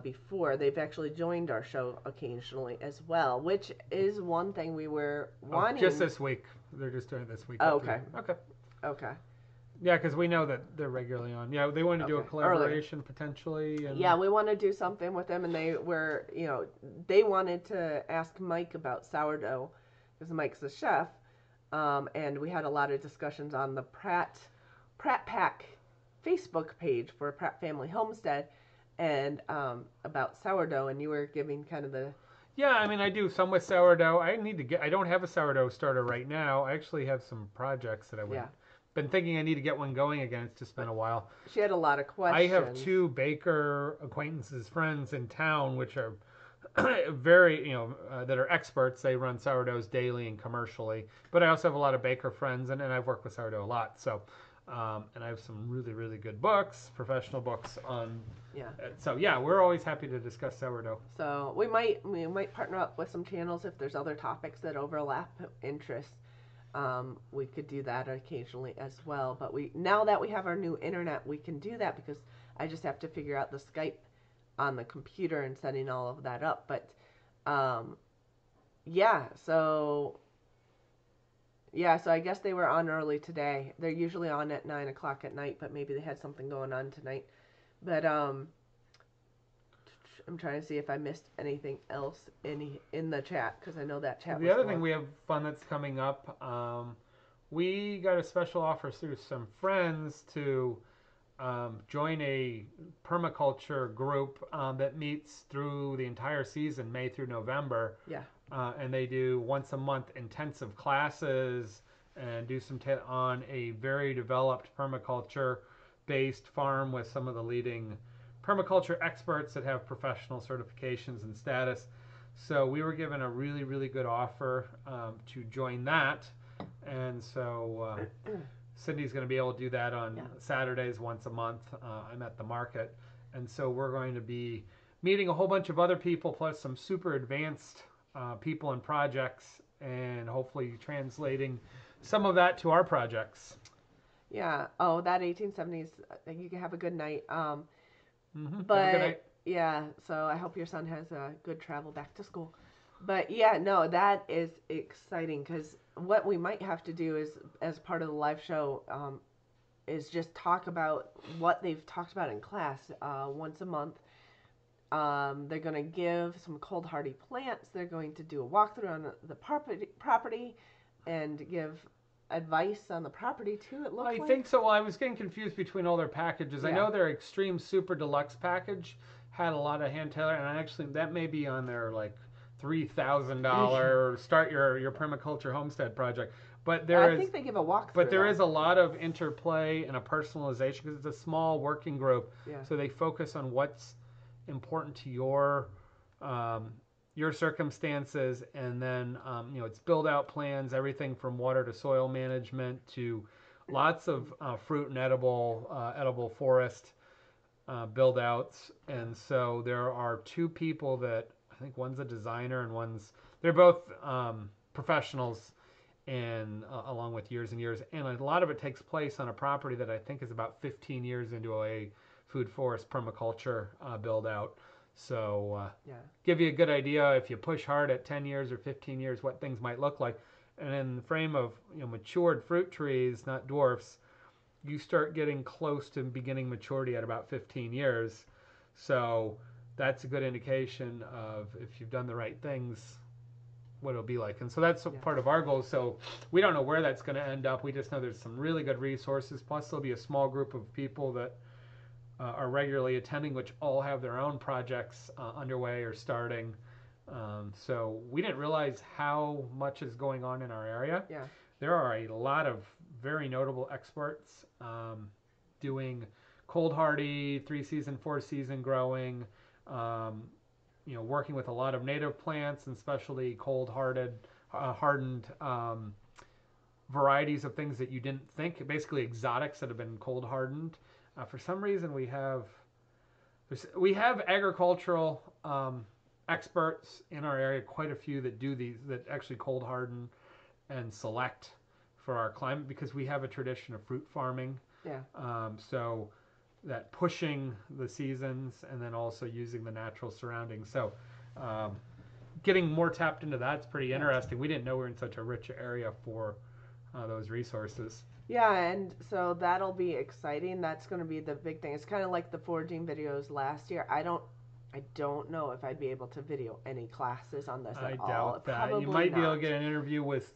Before. They've actually joined our show occasionally as well, which is one thing we were wanting. Just this week. They're just doing it this week. Oh, okay. Okay. Yeah, because we know that they're regularly on. Yeah, they want to do a collaboration potentially. And... Yeah, we want to do something with them, and they were, they wanted to ask Mike about sourdough, because Mike's the chef, and we had a lot of discussions on the Pratt Pack Facebook page for Pratt Family Homestead. And about sourdough, and you were giving kind of the... Yeah, I mean, I do some with sourdough. I don't have a sourdough starter right now. I actually have some projects that been thinking I need to get one going again. It's just been a while. She had a lot of questions. I have 2 baker acquaintances, friends in town, which are very, that are experts. They run sourdoughs daily and commercially. But I also have a lot of baker friends, and I've worked with sourdough a lot. So, and I have some really, really good books, professional books on... Yeah. So yeah, we're always happy to discuss sourdough. So we might partner up with some channels if there's other topics that overlap interests. We could do that occasionally as well. But now that we have our new internet, we can do that because I just have to figure out the Skype on the computer and setting all of that up. But so I guess they were on early today. They're usually on at 9 o'clock at night, but maybe they had something going on tonight. But I'm trying to see if I missed anything else in the chat, because I know that chat. The other thing we have fun that's coming up. We got a special offer through some friends to join a permaculture group that meets through the entire season, May through November. Yeah. And they do once a month intensive classes and do some on a very developed permaculture based farm with some of the leading permaculture experts that have professional certifications and status. So we were given a really, really good offer to join that. And so Cindy's going to be able to do that on Saturdays once a month. I'm at the market. And so we're going to be meeting a whole bunch of other people, plus some super advanced people and projects, and hopefully translating some of that to our projects. Yeah. Oh, that 1870s. You can have a good night. But have a good night. Yeah. So I hope your son has a good travel back to school. But yeah, no, that is exciting, because what we might have to do is, as part of the live show, is just talk about what they've talked about in class once a month. They're going to give some cold hardy plants. They're going to do a walkthrough on the property and give advice on the property too, it looks like. I think so. Well, I was getting confused between all their packages. Yeah. I know their extreme super deluxe package had a lot of hand tailor, and actually that may be on their like $3,000 start your permaculture homestead project. But I think they give a walkthrough. But there is a lot of interplay and a personalization, because it's a small working group. Yeah. So they focus on what's important to your circumstances, and then it's build out plans, everything from water to soil management to lots of fruit and edible forest build outs. And so there are 2 people that I think one's a designer and they're both professionals, and along with years and years, and a lot of it takes place on a property that I think is about 15 years into a food forest permaculture build out. So give you a good idea, if you push hard at 10 years or 15 years, what things might look like. And in the frame of matured fruit trees, not dwarfs, you start getting close to beginning maturity at about 15 years. So that's a good indication of if you've done the right things, what it'll be like. And so that's Yeah. part of our goal. So we don't know where that's going to end up. We just know there's some really good resources. Plus, there'll be a small group of people that are regularly attending, which all have their own projects underway or starting. So we didn't realize how much is going on in our area. Yeah. There are a lot of very notable experts doing cold hardy, 3-season, 4-season growing, working with a lot of native plants and especially hardened varieties of things that you didn't think, basically exotics that have been cold hardened. For some reason, we have agricultural experts in our area, quite a few that do these, that actually cold harden and select for our climate because we have a tradition of fruit farming. Yeah. So that pushing the seasons and then also using the natural surroundings. So getting more tapped into that's pretty interesting. We didn't know we were in such a rich area for those resources. Yeah, and so that'll be exciting. That's going to be the big thing. It's kind of like the foraging videos last year. I don't know if I'd be able to video any classes on this at all. I doubt that. Probably you might not. be able to get an interview with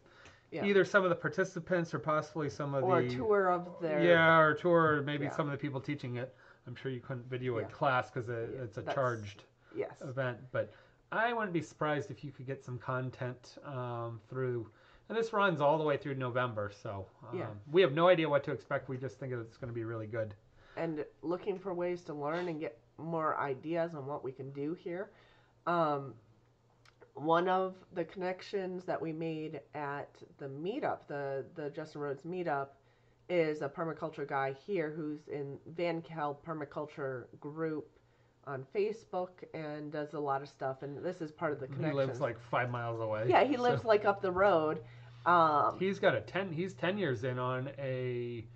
either some of the participants or possibly some of or a tour of their or tour, or maybe some of the people teaching it. I'm sure you couldn't video a class because it's a charged event, but I wouldn't be surprised if you could get some content through. And this runs all the way through November, so we have no idea what to expect. We just think it's going to be really good. And looking for ways to learn and get more ideas on what we can do here. One of the connections that we made at the meetup, the Justin Rhodes meetup, is a permaculture guy here who's in Van Cal Permaculture Group on Facebook and does a lot of stuff. And this is part of the connection. He lives like 5 miles away. Yeah, he lives like up the road. He's 10 years in on a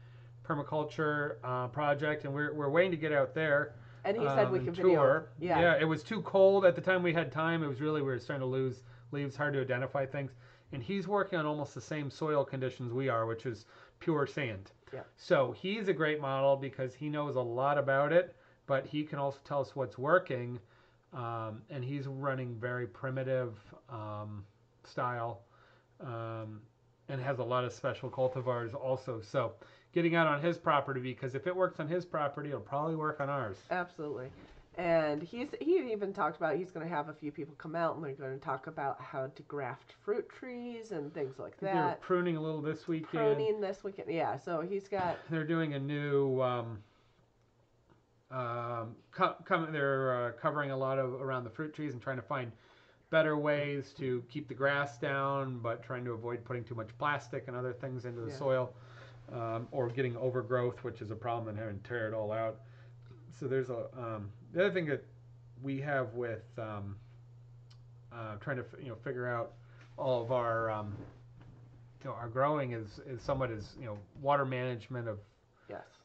permaculture project, and we're waiting to get out there. And he said we could tour. Video. Yeah, it was too cold at the time we had time. It was really, we were starting to lose leaves, hard to identify things. And he's working on almost the same soil conditions we are, which is pure sand. Yeah. So he's a great model because he knows a lot about it, but he can also tell us what's working. And he's running very primitive style and has a lot of special cultivars also. So getting out on his property, because if it works on his property, it'll probably work on ours. Absolutely. And he even talked about he's going to have a few people come out and they're going to talk about how to graft fruit trees and things like that. They're pruning a little this weekend. Pruning this weekend, yeah. So he's got. They're doing a new. They're covering a lot of around the fruit trees and trying to find better ways to keep the grass down, but trying to avoid putting too much plastic and other things into the soil, or getting overgrowth, which is a problem, and having to tear it all out. So there's a the other thing that we have with trying to figure out all of our our growing is somewhat water management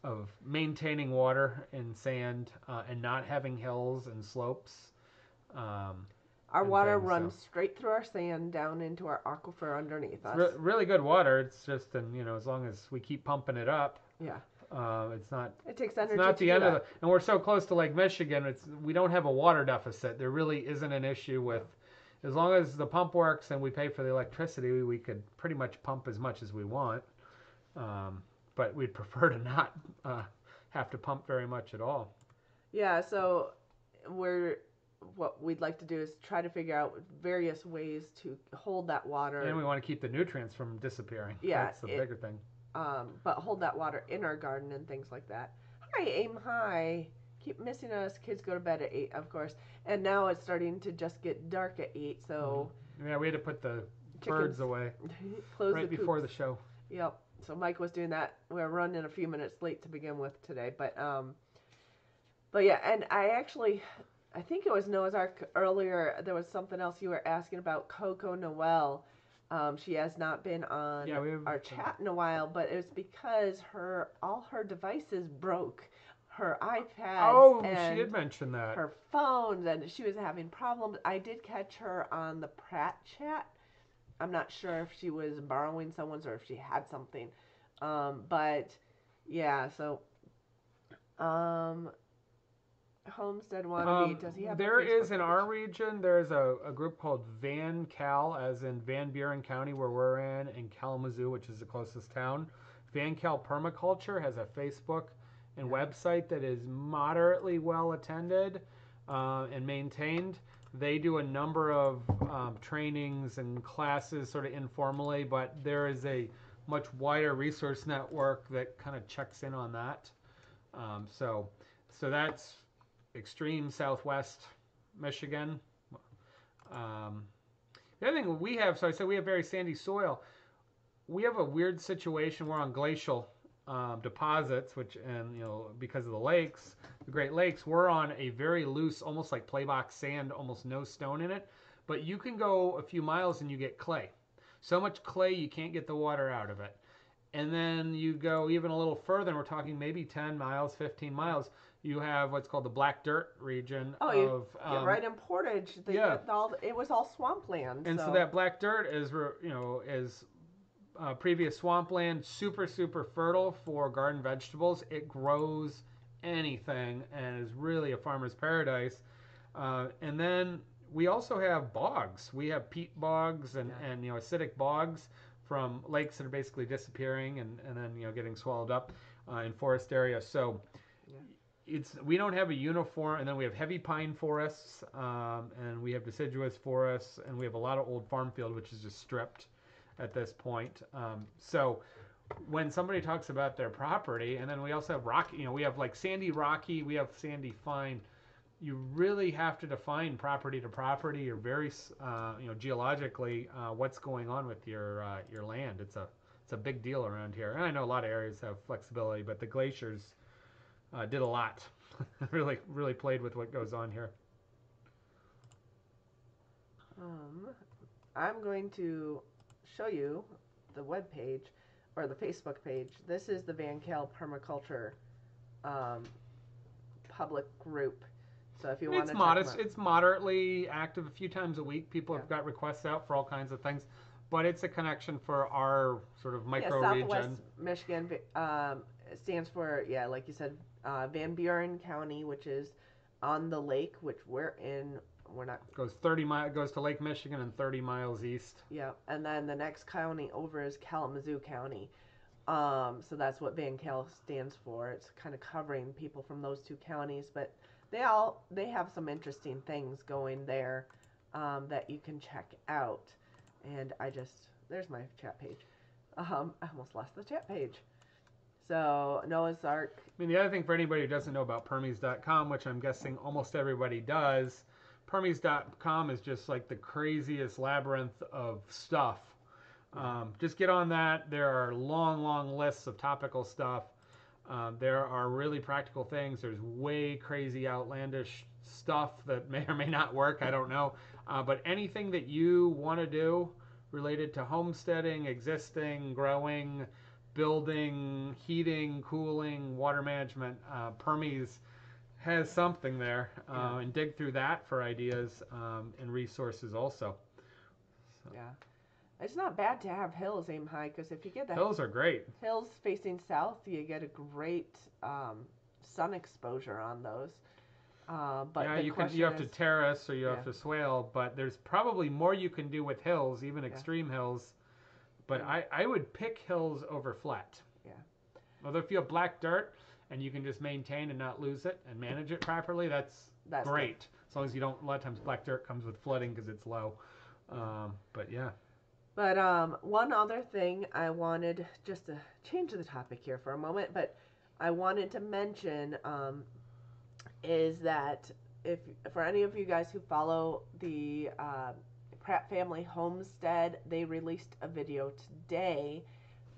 of maintaining water and sand and not having hills and slopes. Our water runs straight through our sand down into our aquifer underneath us. Really good water. It's just, as long as we keep pumping it up. Yeah. It's not. It takes energy. It's not to the end do of that. and we're so close to Lake Michigan. We don't have a water deficit. There really isn't an issue with, as long as the pump works and we pay for the electricity, we could pretty much pump as much as we want. But we'd prefer to not have to pump very much at all. Yeah. So what we'd like to do is try to figure out various ways to hold that water. And we want to keep the nutrients from disappearing. Yeah, That's the bigger thing. But hold that water in our garden and things like that. Hi, Aim. Hi. Keep missing us. Kids go to bed at 8, of course. And now it's starting to just get dark at 8, so... Yeah, we had to put the birds away close right before the show. Yep. So Mike was doing that. We're running a few minutes late to begin with today. But yeah, and I think it was Noah's Ark earlier. There was something else you were asking about Coco Noel. She has not been on our chat in a while, but it was because all her devices broke. Her iPads she did mention that. Her phones, and she was having problems. I did catch her on the Pratt chat. I'm not sure if she was borrowing someone's or if she had something. But yeah, so Homestead Wannabe, does he have a There Facebook is in page? our region. There's a group called Van Cal, as in Van Buren County, where we're in Kalamazoo, which is the closest town. Van Cal Permaculture has a Facebook and Yeah. website that is moderately well attended and maintained. They do a number of trainings and classes, sort of informally, but there is a much wider resource network that kind of checks in on that. So that's extreme southwest Michigan. The other thing we have, so I said we have very sandy soil. We have a weird situation. We're on glacial deposits, which, and because of the lakes, the Great Lakes, we're on a very loose, almost like playbox sand, almost no stone in it. But you can go a few miles and you get clay. So much clay you can't get the water out of it. And then you go even a little further, and we're talking maybe 10 miles, 15 miles. You have what's called the black dirt region of right in Portage. It was all swampland. And so that black dirt is previous swampland, super super fertile for garden vegetables. It grows anything and is really a farmer's paradise. And then we also have bogs. We have peat bogs and acidic bogs from lakes that are basically disappearing and then getting swallowed up in forest areas. So we don't have a uniform, and then we have heavy pine forests, and we have deciduous forests, and we have a lot of old farm field, which is just stripped at this point. So when somebody talks about their property, and then we also have rocky, we have like sandy rocky, we have sandy fine. You really have to define property to property, or very, geologically, what's going on with your land. It's a big deal around here, and I know a lot of areas have flexibility, but the glaciers did a lot. really played with what goes on here. I'm going to show you the web page or the Facebook page. This is the Van Cal Permaculture public group. So if you want to, it's moderately active. A few times a week, people have got requests out for all kinds of things, but it's a connection for our sort of micro Southwest region. Michigan stands for, like you said, Van Buren County, which is on the lake, which we're in. We're not. Goes goes to Lake Michigan and 30 miles east. Yeah, and then the next county over is Kalamazoo County. So that's what Van Cal stands for. It's kind of covering people from those two counties, but they have some interesting things going there that you can check out. And there's my chat page. I almost lost the chat page. So Noah's Ark. I mean, the other thing for anybody who doesn't know about Permies.com, which I'm guessing almost everybody does, Permies.com is just like the craziest labyrinth of stuff. Just get on that. There are long lists of topical stuff. There are really practical things. There's way crazy, outlandish stuff that may or may not work. I don't know. But anything that you want to do related to homesteading, existing, growing, building, heating, cooling, water management, Permies has something there. And dig through that for ideas and resources also. So. Yeah. It's not bad to have hills aim high, because if you get the hills are great. Hills facing south, you get a great sun exposure on those. But you have to terrace or you have to swale, but there's probably more you can do with hills, even extreme hills. But I would pick hills over flat. Yeah. Although if you have black dirt and you can just maintain and not lose it and manage it properly, that's great. Good. As long as you don't. A lot of times black dirt comes with flooding because it's low. But yeah. But one other thing I wanted, just to change the topic here for a moment, but I wanted to mention is that if for any of you guys who follow the Pratt Family Homestead, they released a video today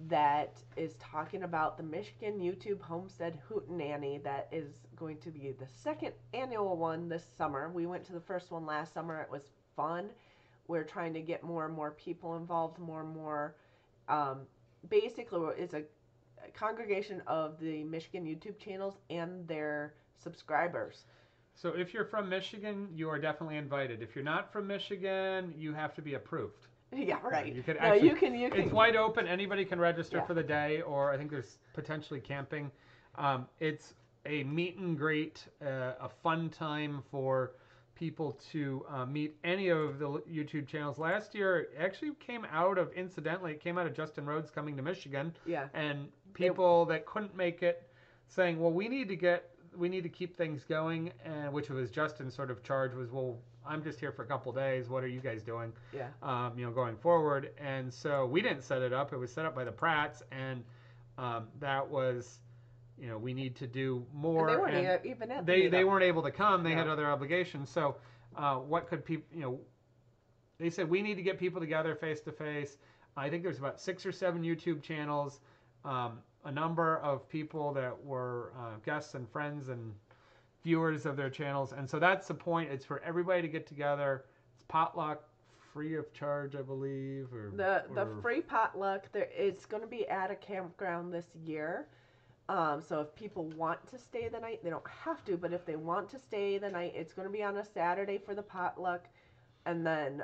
that is talking about the Michigan YouTube Homestead Hootenanny that is going to be the second annual one this summer. We went to the first one last summer. It was fun. We're trying to get more and more people involved, more and more. Basically, it's a congregation of the Michigan YouTube channels and their subscribers. So if you're from Michigan, you are definitely invited. If you're not from Michigan, you have to be approved. Yeah, right. You can It's wide open. Anybody can register for the day, or I think there's potentially camping. It's a meet and greet, a fun time for people to meet any of the YouTube channels. Last year, it actually incidentally, it came out of Justin Rhodes coming to Michigan. Yeah. And people that couldn't make it saying, well, we need to keep things going, and which was Justin's sort of charge was, well, I'm just here for a couple days. What are you guys doing? Yeah. Going forward. And so we didn't set it up. It was set up by the Pratts, and that was, we need to do more. And they weren't even at they weren't able to come. They No. had other obligations. So what could people, they said we need to get people together face to face. I think there's about 6 or 7 YouTube channels, a number of people that were guests and friends and viewers of their channels. And so that's the point. It's for everybody to get together. It's potluck, free of charge, I believe. The free potluck, it's going to be at a campground this year. So if people want to stay the night, they don't have to, but if they want to stay the night, it's going to be on a Saturday for the potluck, and then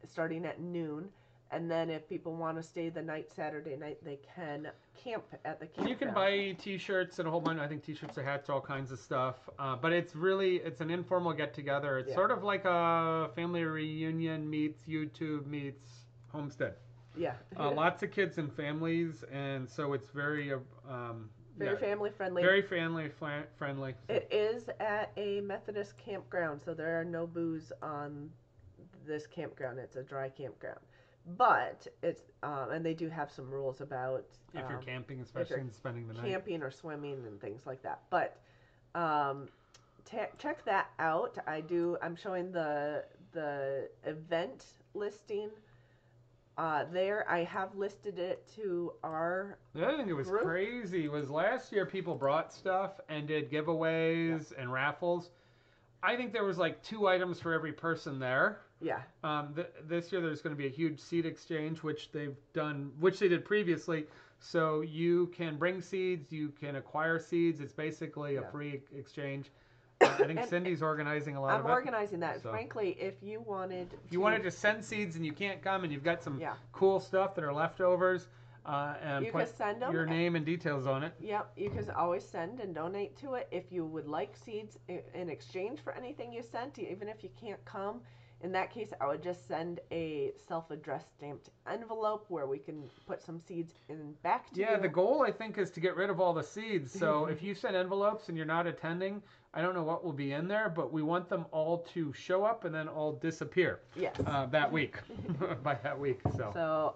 starting at noon. And then if people want to stay the night, Saturday night, they can camp at the campground. You can buy T-shirts and a whole bunch. I think T-shirts or hats, all kinds of stuff. But it's an informal get-together. It's sort of like a family reunion meets YouTube meets homestead. Yeah. Lots of kids and families, and so it's very family friendly. Very family friendly. It is at a Methodist campground, so there are no booze on this campground. It's a dry campground. But it's and they do have some rules about if you're camping, especially and spending the night, camping or swimming and things like that. But check that out. I'm showing the event listing there. I have listed it to our. The other thing that was group. Crazy was last year people brought stuff and did giveaways and raffles. I think there was like 2 items for every person there. Yeah. This year there's going to be a huge seed exchange, which they did previously. So you can bring seeds, you can acquire seeds. It's basically a free exchange. I think Cindy's organizing a lot of it. I'm organizing that. So. Frankly, if you wanted to send seeds and you can't come and you've got some cool stuff that are leftovers, and you put can send them your name and details on it. Yep, you can always send and donate to it. If you would like seeds in exchange for anything you sent, even if you can't come, in that case, I would just send a self-addressed stamped envelope where we can put some seeds back to you. Yeah, the goal, I think, is to get rid of all the seeds. So if you send envelopes and you're not attending, I don't know what will be in there, but we want them all to show up and then all disappear. Yes. That week, by that week. So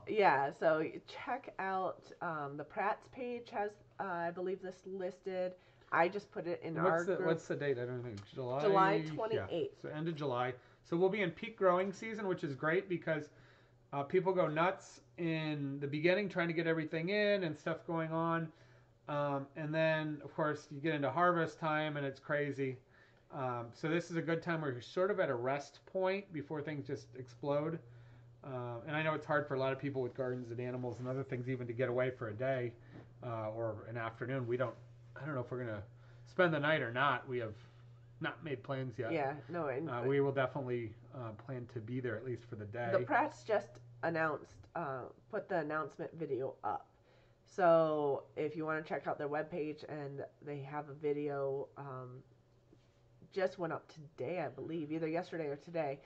check out the Pratt's page has, I believe, this listed. I just put it in our group. What's the date? I don't think. July 28th. Yeah. So end of July. So we'll be in peak growing season, which is great because people go nuts in the beginning trying to get everything in and stuff going on. And then, of course, you get into harvest time and it's crazy. So this is a good time where you're sort of at a rest point before things just explode. And I know it's hard for a lot of people with gardens and animals and other things even to get away for a day or an afternoon. I don't know if we're going to spend the night or not. We have not made plans yet. Yeah, no. We will definitely plan to be there at least for the day. The Pratts just put the announcement video up. So if you want to check out their webpage, and they have a video just went up today, I believe, either yesterday or today,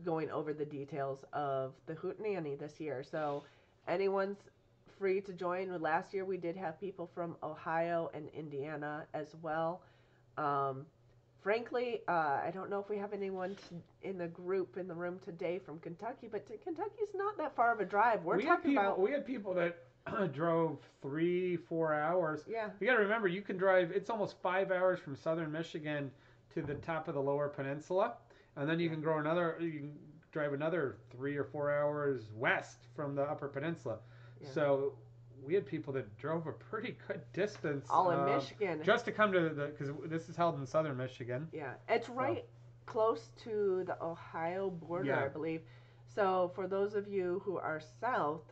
going over the details of the Hootenanny this year. So anyone's free to join. Last year we did have people from Ohio and Indiana as well. Frankly, I don't know if we have anyone in the room today from Kentucky, but Kentucky's not that far of a drive. We had people that drove 3-4 hours. Yeah. You got to remember, you can drive. It's almost 5 hours from southern Michigan to the top of the Lower Peninsula, and then you can drive another 3 or 4 hours west from the Upper Peninsula. Yeah. So we had people that drove a pretty good distance. All in Michigan. Just to come to because this is held in southern Michigan. Yeah. It's right close to the Ohio border, I believe. So for those of you who are south,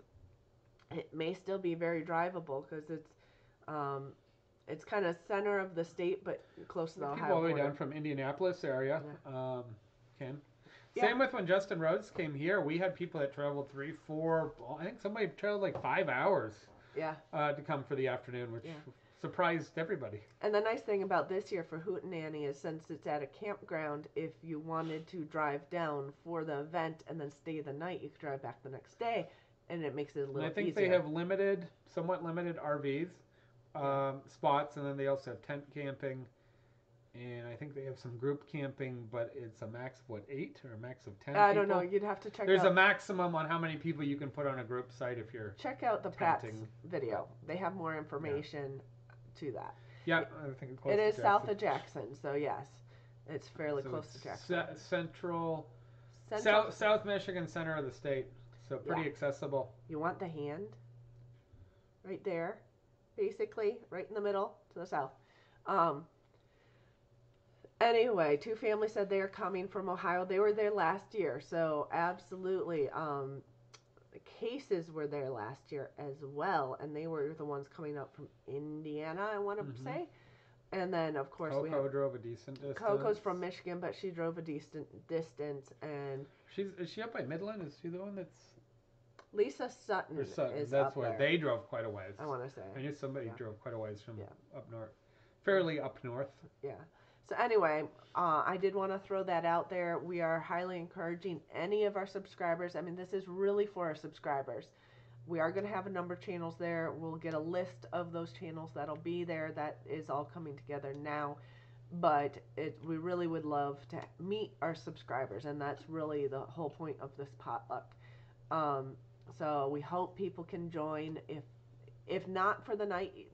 it may still be very drivable because it's kind of center of the state, but close to the Ohio border. People all the way down from Indianapolis area. Yeah. Same with when Justin Rhodes came here. We had people that traveled 3-4. I think somebody traveled like 5 hours. Yeah. To come for the afternoon, which surprised everybody. And the nice thing about this year for Hootenanny is since it's at a campground, if you wanted to drive down for the event and then stay the night, you could drive back the next day, and it makes it a little easier. I think they have somewhat limited RVs spots, and then they also have tent camping, and I think they have some group camping, but it's a max of 8 or a max of 10 I don't know. You'd have to check There's a maximum on how many people you can put on a group site if you're check out the Pratt's video. They have more information to that. Yeah, I think it's close it to is Jackson. South of Jackson, so yes, it's fairly close to Jackson. Central. South Michigan, center of the state, so pretty accessible. You want the hand right there, basically right in the middle to the south. Anyway, two families said they are coming from Ohio. They were there last year, so absolutely. The cases were there last year as well, and they were the ones coming up from Indiana, I want to say. And then, of course, Coco drove a decent distance. Coco's from Michigan, but she drove a decent distance. And is she up by Midland? Is she the one that's... Lisa Sutton is that's up where there. They drove quite a ways. I want to say. I knew somebody drove quite a ways from up north. Fairly up north. Yeah. So anyway, I did want to throw that out there. We are highly encouraging any of our subscribers. I mean, this is really for our subscribers. We are going to have a number of channels there. We'll get a list of those channels that'll be there. That is all coming together now. But we really would love to meet our subscribers, and that's really the whole point of this potluck. So we hope people can join. If not for the night,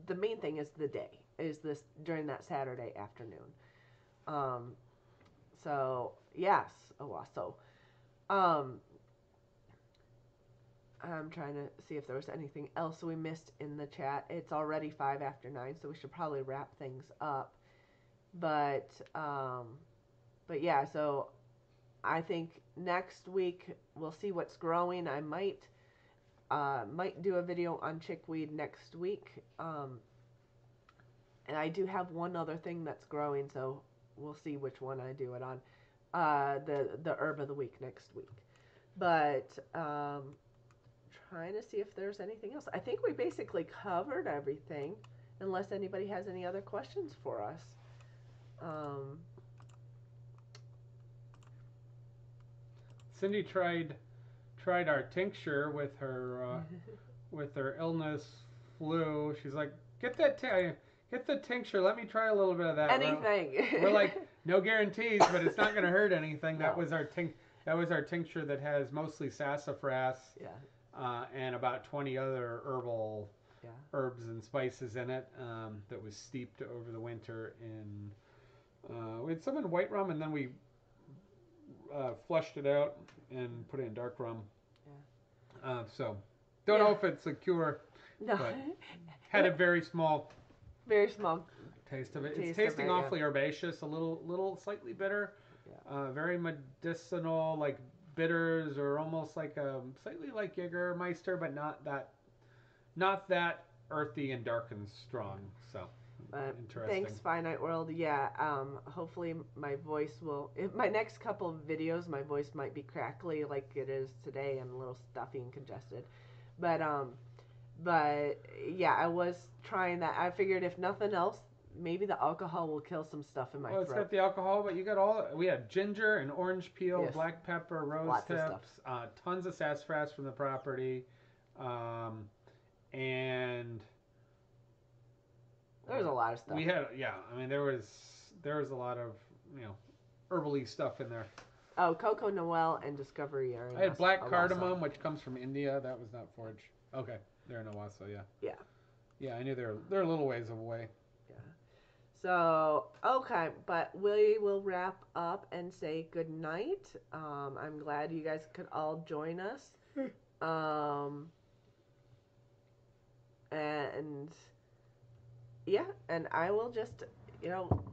the main thing is the day. Is this during that Saturday afternoon? So yes, I'm trying to see if there was anything else we missed in the chat. It's already 5 after 9, so we should probably wrap things up. But yeah, so I think next week we'll see what's growing. I might do a video on chickweed next week. And I do have one other thing that's growing, so we'll see which one I do it on. The herb of the week next week. But trying to see if there's anything else. I think we basically covered everything, unless anybody has any other questions for us. Cindy tried our tincture with her illness, flu. She's like, get the tincture. Let me try a little bit of that. Anything. We're like, no guarantees, but it's not going to hurt anything. No. That was our tincture that has mostly sassafras. Yeah. And about 20 other herbal herbs and spices in it. That was steeped over the winter in. We had some in white rum, and then we flushed it out and put it in dark rum. Yeah. So don't know if it's a cure. No. But had a very small taste of it. It's tasting awfully herbaceous, a little slightly bitter, very medicinal, like bitters, or almost like slightly like Jägermeister, but not that earthy and dark and strong. So interesting. Thanks, Finite World. Yeah. Hopefully my voice will. My next couple of videos, my voice might be crackly like it is today, and a little stuffy and congested, but yeah, I was trying that. I figured if nothing else, maybe the alcohol will kill some stuff in my throat. Well, it's got the alcohol, but you got we had ginger and orange peel, black pepper, rose tips, tons of sassafras from the property, and there was a lot of stuff. We had, I mean, there was a lot of, herbally stuff in there. Oh, Coco Noel and Discovery are in I had black cardamom, which comes from India. That was not foraged. Okay, they're in Owasso, Yeah, I knew they're a little ways away. Yeah. So, okay, but we will wrap up and say good night. I'm glad you guys could all join us. And yeah, and I will just,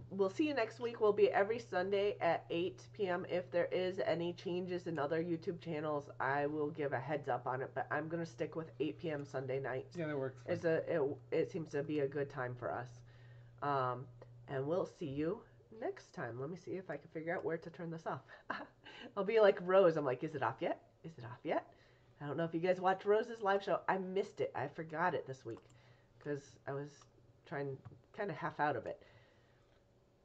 we'll see you next week. We'll be every Sunday at 8 p.m. If there is any changes in other YouTube channels, I will give a heads up on it. But I'm going to stick with 8 p.m. Sunday nights. Yeah, that works. It seems to be a good time for us. And we'll see you next time. Let me see if I can figure out where to turn this off. I'll be like Rose. I'm like, is it off yet? Is it off yet? I don't know if you guys watched Rose's live show. I missed it. I forgot it this week because I was trying kind of half out of it.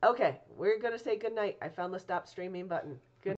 Okay, we're gonna say goodnight. I found the stop streaming button.